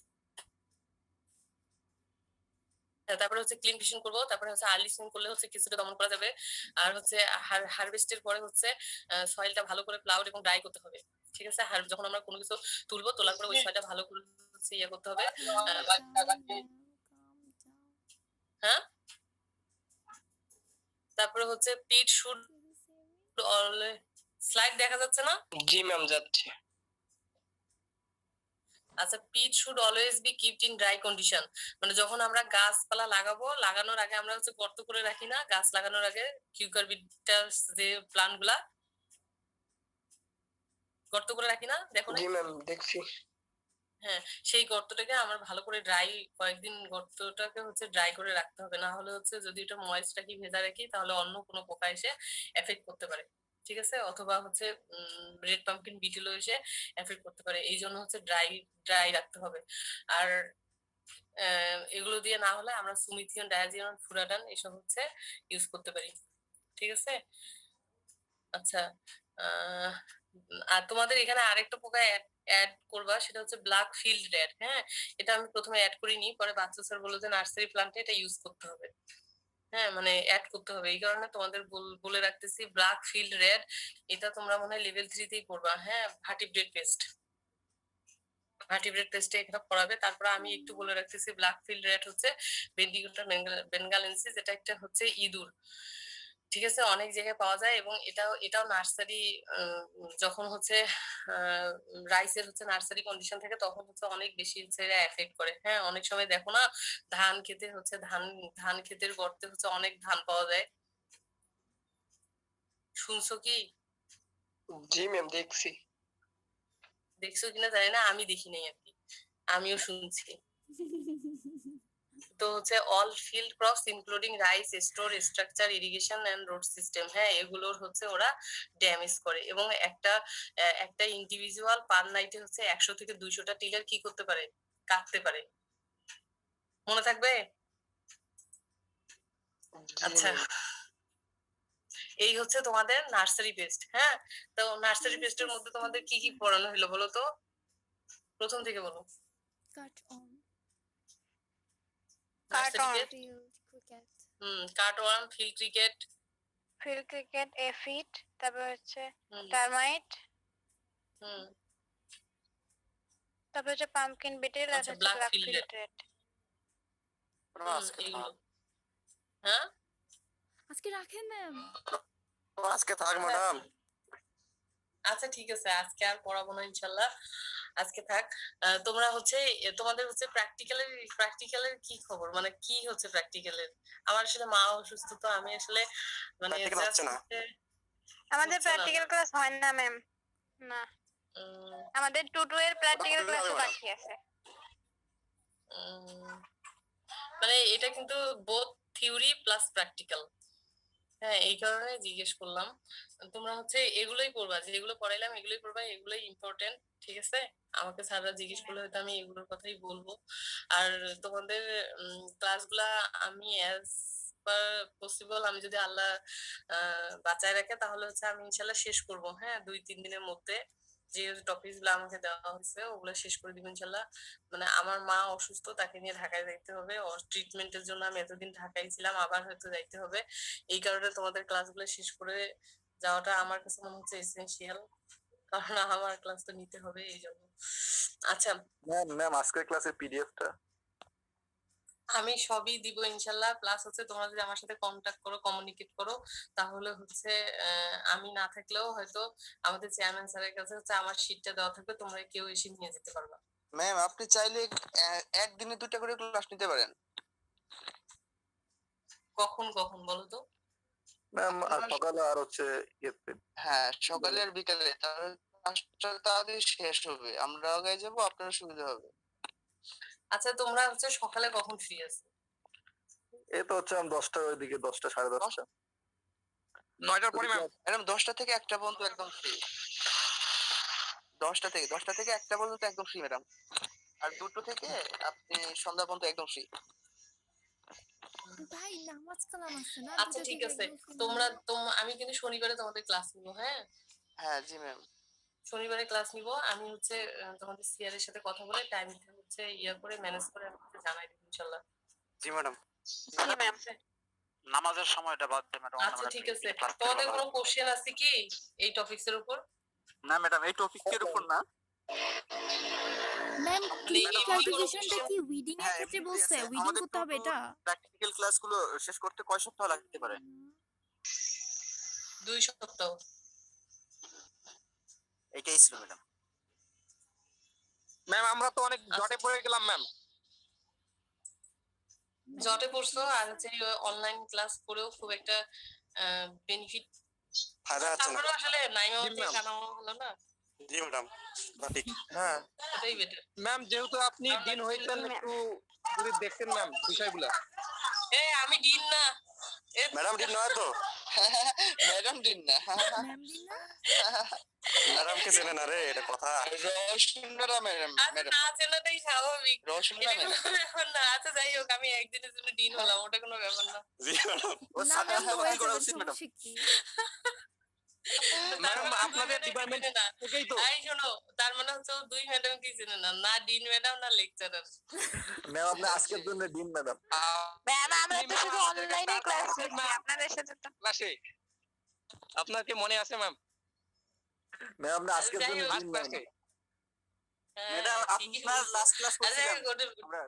তারপরে হচ্ছে ক্লিন ফিশিং করবো, তারপরে হচ্ছে আর্লি সুইং করলে হচ্ছে কিছুটা দমন করা যাবে। আর হচ্ছে হারভেস্টের পরে হচ্ছে সয়েলটা ভালো করে প্লাউড এবং ড্রাই করতে হবে। ঠিক আছে, যখন আমরা কোনো কিছু তুলবো, তোলার পরে ওই সয়েলটা ভালো করে হচ্ছে ইয়ে করতে হবে। হ্যাঁ, তারপরে হচ্ছে পিট শুড স্লাইড দেখা যাচ্ছে না? জি ম্যাম, যাচ্ছে। আচ্ছা, pit should always be kept in dry condition. মানে যখন আমরা গাছপালা লাগাবো, লাগানোর আগে আমরা হচ্ছে গর্ত করে রাখি না, গাছ লাগানোর আগে কিউকার বিটার যে প্লান্ট গুলা গর্ত করে রাখি না, দেখো না? জি ম্যাম, দেখছি। হ্যাঁ, সেই গর্তটাকে আমার ভালো করে ড্রাই, কয়েকদিন গর্তটাকে হচ্ছে ড্রাই করে রাখতে হবে, না হলে হচ্ছে যদি এটা ময়েস্ট রাখি, ভেজা রাখি, তাহলে অন্য কোনো পোকা এসে এফেক্ট করতে পারে। ঠিক আছে, অথবা হচ্ছে রেড পাম্পকিন বিটেলও এসে এফেক্ট করতে পারে। এই জন্য হচ্ছে ড্রাই রাখতে হবে। আর এগুলো দিয়ে না হলে আমরা সুমিথিয়ন, ডায়াজিয়ন, ফুরাডান এসব হচ্ছে ইউজ করতে পারি। ঠিক আছে, আচ্ছা। আর তোমাদের এখানে আরেকটা পোকা অ্যাড করবা, সেটা হচ্ছে ব্ল্যাক ফিল্ড রেড। হ্যাঁ, এটা আমি প্রথমে অ্যাড করিনি, পরে বাচ্চা স্যার বললো যে নার্সারি প্লান্টে এটা ইউজ করতে হবে। হ্যাঁ, মানে অ্যাড করতে হবে, এই কারণে তোমাদের বলে রাখতেছি। ব্ল্যাক ফিল্ড রেড, এটা তোমরা মনে হয় লেভেল 3 তেই পড়বা। হ্যাঁ, ভার্টিব্রেট পেস্ট, ভার্টিব্রেট পেস্টে এখানে পড়াবে। তারপরে আমি একটু বলে রাখতেছি, ব্ল্যাক ফিল্ড রেড হচ্ছে বেন্ডিগোটা বেঙ্গালেন্সিস, এটা একটা হচ্ছে ইঁদুর। ঠিক আছে, অনেক জায়গায় পাওয়া যায়, এবং এটাও নার্সারি, যখন হচ্ছে রাইসের হচ্ছে নার্সারি কন্ডিশন থাকে, তখন হচ্ছে অনেক বেশি হচ্ছে এফেক্ট করে। হ্যাঁ, অনেক সময় দেখো না, ধান খেতে হচ্ছে ধান ক্ষেতের গর্তে হচ্ছে অনেক ধান পাওয়া যায়। শুনছো কি? জি ম্যাম, দেখছি। দেখছো কিনা জানি না, আমি দেখি নাই আর কি, আমিও শুনছি। তো হচ্ছে all field crops including rice, store structure, irrigation and road system, হ্যাঁ এগুলোর হচ্ছে ওরা ড্যামেজ করে। এবং একটা ইন্ডিভিজুয়াল পার নাইটে হচ্ছে 100 থেকে 200টা টিলার কি করতে পারে, কাটতে পারে। মনে থাকবে? আচ্ছা, এই হচ্ছে তোমাদের নার্সারি পেস্ট। হ্যাঁ, তো নার্সারি পেস্টের মধ্যে তোমাদের কি কি পড়ানো হলো বলো তো, প্রথম থেকে বলো। Cut on, nursery on. Pest, field cricket, cutworm, field cricket, field cricket, aphid, তারপর হচ্ছে টারমাইট, তারপর হচ্ছে পাম্পকিন বিটেল, আর আচ্ছা, হচ্ছে ব্ল্যাক ব্ল্যাক ফিল্ডেড। ফিল্ডেড। হ্যাঁ, আজকে রাখেন ম্যাম। আজকে থাক ম্যাডাম। আচ্ছা ঠিক আছে, আজকে আর পড়াবো না ইনশাল্লাহ, আজকে থাক। তোমরা হচ্ছে তোমাদের হচ্ছে প্র্যাকটিক্যালের কি খবর, মানে কি হচ্ছে প্র্যাকটিক্যালের? আমার আসলে মা অসুস্থ, তো আমি আসলে মানে Practical হচ্ছে না। আমাদের হচ্ছে না। প্র্যাকটিক্যাল ক্লাস হয় না ম্যাম, না। উম, আমাদের 2 এর প্র্যাকটিক্যাল ওটা ক্লাস হবে না। বাকি আছে। উম, মানে এটা কিন্তু বোথ থিওরি প্লাস প্র্যাকটিক্যাল। হ্যাঁ, এই কারণে জিজ্ঞেস করলাম। তোমরা হচ্ছে এগুলোই পড়বা, যেগুলো পড়াইলাম এগুলোই পড়বা, এগুলোই ইম্পর্টেন্ট, ঠিক আছে? আমাকে স্যাররা জিজ্ঞেস করলে হয়তো আমি এগুলোর কথাই বলবো। আর তোমাদের ক্লাসগুলা আমি অ্যাজ পার পসিবল, আমি যদি আল্লাহ বাঁচায় রাখে তাহলে হচ্ছে আমি ইনশাল্লাহ শেষ করব। হ্যাঁ, 2-3 দিনের মধ্যে যে টপিক গুলো আমাকে দেওয়া হয়েছে ওগুলো শেষ করে দিব ইনশাল্লাহ। মানে আমার মা অসুস্থ, তাকে নিয়ে ঢাকায় যাইতে হবে, ওর ট্রিটমেন্টের জন্য আমি এতদিন ঢাকায় ছিলাম, আবার হয়তো যাইতে হবে। এই কারণে তোমাদের ক্লাসগুলো শেষ করে যাওয়াটা আমার কাছে মনে হচ্ছে এসেনশিয়াল, কারণ আমার ক্লাস তো নিতে হবে এই জন্য। আচ্ছা, ম্যাম আজকের ক্লাসের পিডিএফটা আমি সবই দিব ইনশাল্লাহ। প্লাস হচ্ছে তোমরা যদি আমার সাথে কন্ট্যাক্ট করো, কমিউনিকেট করো, তাহলে হচ্ছে আমি না থাকলেও হয়তো আমাদের চেয়ারম্যান স্যারের কাছে হচ্ছে আমার শিটটা দেওয়া থাকবে, তোমরা কেউ এসে নিয়ে যেতে পারবা। ম্যাম আপনি চাইলে একদিনে 2টা করে ক্লাস নিতে পারেন। কখন কখন বলো তো? ম্যাম সকালে আর হচ্ছে ইয়েতে হ্যাঁ, সকালে আর বিকালে, তাহলে ক্লাসটা তাড়াতাড়ি শেষ হবে, আমরা আগে যাব, আপনার সুবিধা হবে। আচ্ছা, তোমরা হচ্ছে সকালে কখন ফ্রি আছো? এই তো হচ্ছে আমি 10টার ওইদিকে, 10টা 10:30। 9টার পরে ম্যাম। ম্যাডাম 10টা থেকে 1টা পর্যন্ত একদম ফ্রি। 10টা থেকে 1টা পর্যন্ত একদম ফ্রি ম্যাডাম। আর 2টো থেকে আপনি সন্ধ্যা পর্যন্ত একদম ফ্রি। ভাই নামাজ কালাম আছে না, আচ্ছা দুটো ঠিক থেকে আছে, একদম free আমি কিন্তু শনিবারে তোমাদের ক্লাস নিব। হ্যাঁ, হ্যাঁ জি ম্যাম। শনিবারে ক্লাস নিব। আমি হচ্ছে তোমাদের সিআর এর সাথে কথা বলে টাইমটা হচ্ছে করে ম্যানেজ করে আমি হচ্ছে জানাই দেব ইনশাআল্লাহ। জি ম্যাডাম। জি ম্যাম। নামাজের সময়টা বাদ দিয়ে ম্যাডাম। আচ্ছা ঠিক আছে, তোমাদের কোনো কোশ্চেন আছে কি এই টপিকস এর উপর? না ম্যাডাম এই টপিকের উপর না। ম্যাম ক্লিনিক এমনি কোনো অ্যাপ্লিকেশনটা question? কি উইডিং এর হ্যাঁ, ক্ষেত্রে এমনিতেই বলছে আছে। উইডিং আমাদের করতে হবে এটা? প্র্যাকটিক্যাল ক্লাসগুলো শেষ করতে কয় সপ্তাহ লাগতে পারে? 2 সপ্তাহ। এটাই ছিল ম্যাডাম। ম্যাম আমরা তো অনেক জটে পড়ে গেলাম ম্যাম। জটে পড়ছো, আর হচ্ছে অনলাইন ক্লাস করেও খুব একটা বেনিফিট ফায়দা হচ্ছে না। তারপরে আসলে নাইমা জি, হচ্ছে ma'am. জানানো হলো না, জি ম্যাডাম, ঠিক। হ্যাঁ ওটাই বেটার। ম্যাম, যেহেতু আপনি দিন হইতেন একটু যদি দেখতেন ম্যাম বিষয়গুলো। আমি ডিন না। ম্যাডাম ঠিক নয় তো? ম্যাডাম দিন না। ম্যাম দিন না? ম্যাডামকে চেনে না রে, এটা কথা। রসুনরা ম্যাডাম। আচ্ছা, ম্যাডাম না চেনাটাই স্বাভাবিক, রসুনরা এটা কোনো ম্যাডাম। ব্যাপার না। আচ্ছা যাই হোক, আমি একদিনের জন্য ডিন হলাম, ওটা কোনো ব্যাপার না। জি ম্যাডাম। ও না সাথে ম্যাম সাথে হয়ে করা যাবে, উচিত ম্যাডাম। সমস্যা কি? ম্যাডাম আপনাদের ডিপার্টমেন্ট থেকেই তো। এই শোনো, তার মানে হচ্ছে ও 2 ম্যাডাম কি চেনে না, না ডিন ম্যাডাম না লেকচারার। ম্যাম আপনি আজকের জন্য ডিন ম্যাডাম। ম্যাম আমরা তো শুধু অনলাইনে ক্লাস করছি, আপনাদের সাথে তো ক্লাসে আপনার কি মনে আছে ম্যাম? ম্যাম আপনি আজকের জন্য ডিন ম্যাডাম। ম্যাডাম আপনার লাস্ট ক্লাস করছিলেন আমরা।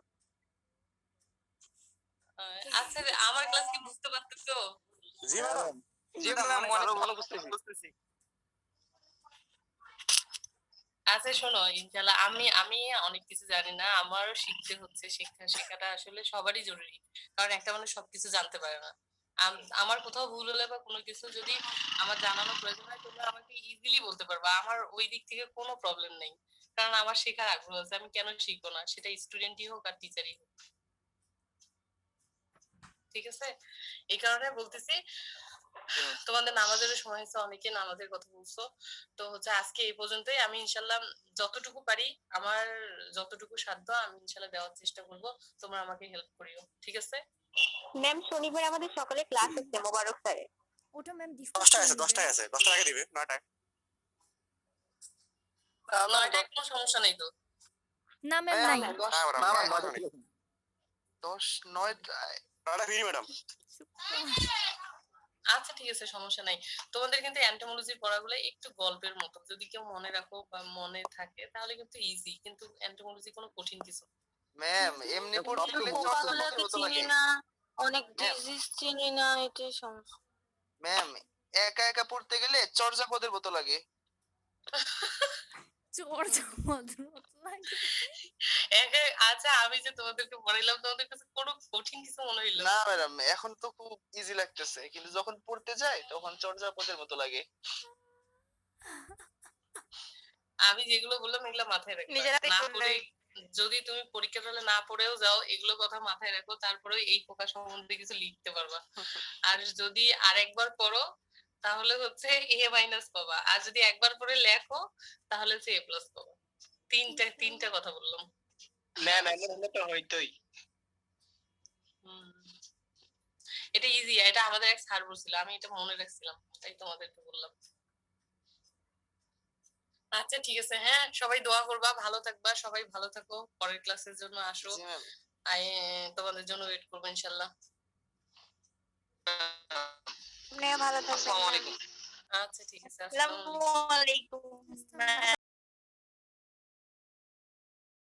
আচ্ছা আমার ক্লাস কি বুঝতে পারতেছো? জি ম্যাডাম। জি ম্যাম, অনেক ভালো বুঝতেছি। আচ্ছা শোনো, ইনশাল্লাহ আমি অনেক কিছু জানি না, আমারও শিখতে হচ্ছে। শেখাটা আসলে সবারই জরুরি, কারণ একটা মানুষ সবকিছু জানতে পারে না। আমার কোথাও ভুল হলে বা কোনো কিছু যদি আমার জানানোর প্রয়োজন হয়, তোমরা আমাকে ইজিলি বলতে পারবা, আমার ওই দিক থেকে কোনো প্রবলেম নেই। কারণ আমার শেখার আগ্রহ আছে, আমি কেন শিখবো না, সেটা স্টুডেন্টই হোক আর টিচারই হোক। ঠিক আছে? এই কারণে বলতেছি তোমাদের নামাজেরও সময় হয়েছে, অনেকে নামাজের কথা বলছো। তো হচ্ছে আজকে এই পর্যন্তই। আমি ইনশাল্লাহ যতটুকু পারি, আমার যতটুকু সাধ্য আমি ইনশাল্লাহ দেওয়ার চেষ্টা করব। তোমরা আমাকে হেল্প করিও, ঠিক আছে? ম্যাম শনিবার আমাদের সকালে ক্লাস আছে মোবারক স্যারের। ওটা ম্যাম ডিসকাস 10টায় করে আছে, নেবে। 10টায় আছে, 10টার আগে দিবে, 9টায়। নয়টায় কোনো সমস্যা নেই তো? না ম্যাম নাই। হ্যাঁ ম্যাডাম, 10 9 9টা ফ্রি ম্যাডাম। আচ্ছা ঠিক আছে, সমস্যা নাই। তোমাদের কিন্তু এন্টোমোলজির পড়াগুলো একটু গল্পের মতো, যদি কেউ মনে রাখো বা মনে থাকে তাহলে কিন্তু ইজি, কিন্তু এন্টোমোলজি কোনো কঠিন কিছু না। ম্যাম এমনি পড়তে গেলে পোকাগুলোকে মতো চিনি লাগে। না, অনেক ডিজিজ চিনি না, এটাই সমস্যা। ম্যাম একা একা পড়তে গেলে চর্যাপদের মতো লাগে। চর্চা মতো লাগে। আচ্ছা আমি যে তোমাদেরকে পড়াইলাম, তোমাদের কাছে কোনো কঠিন কিছু মনে হইলো? না ম্যাডাম, এখন তো খুব ইজি লাগতেছে, কিন্তু যখন পড়তে যাই তখন চর্যাপদের মতো লাগে। আমি যেগুলো বললাম এগুলো মাথায় রাখবে। নিজেরা না দেখুন পড়ে, যদি তুমি পরীক্ষার হলে না পড়েও যাও, এগুলো কথা মাথায় রাখো, তারপরে এই পোকা সম্বন্ধে কিছু লিখতে পারবা। আর যদি আরেকবার পড়ো তাহলে হচ্ছে A- পাবা, আর যদি একবার পড়ে লেখো তাহলে হচ্ছে A+ পাবা। তিনটা কথা বললাম। ম্যাম এমন হলে তো হইতোই। হুম। এটা ইজি, এটা আমাদের এক স্যার বলছিল, আমি এটা মনে রাখছিলাম, তাই তোমাদেরকে বললাম। আচ্ছা ঠিক আছে, হ্যাঁ সবাই দোয়া করবা, ভালো থাকবা, সবাই ভালো থাকো, পরের ক্লাসের জন্য আসো। জি ম্যাম। তোমাদের জন্য ওয়েট করবো ইনশাল্লাহ। আপনিও ভালো থাকবেন। আসসালামু আলাইকুম। আচ্ছা ঠিক আছে, আসসালামু আলাইকুম।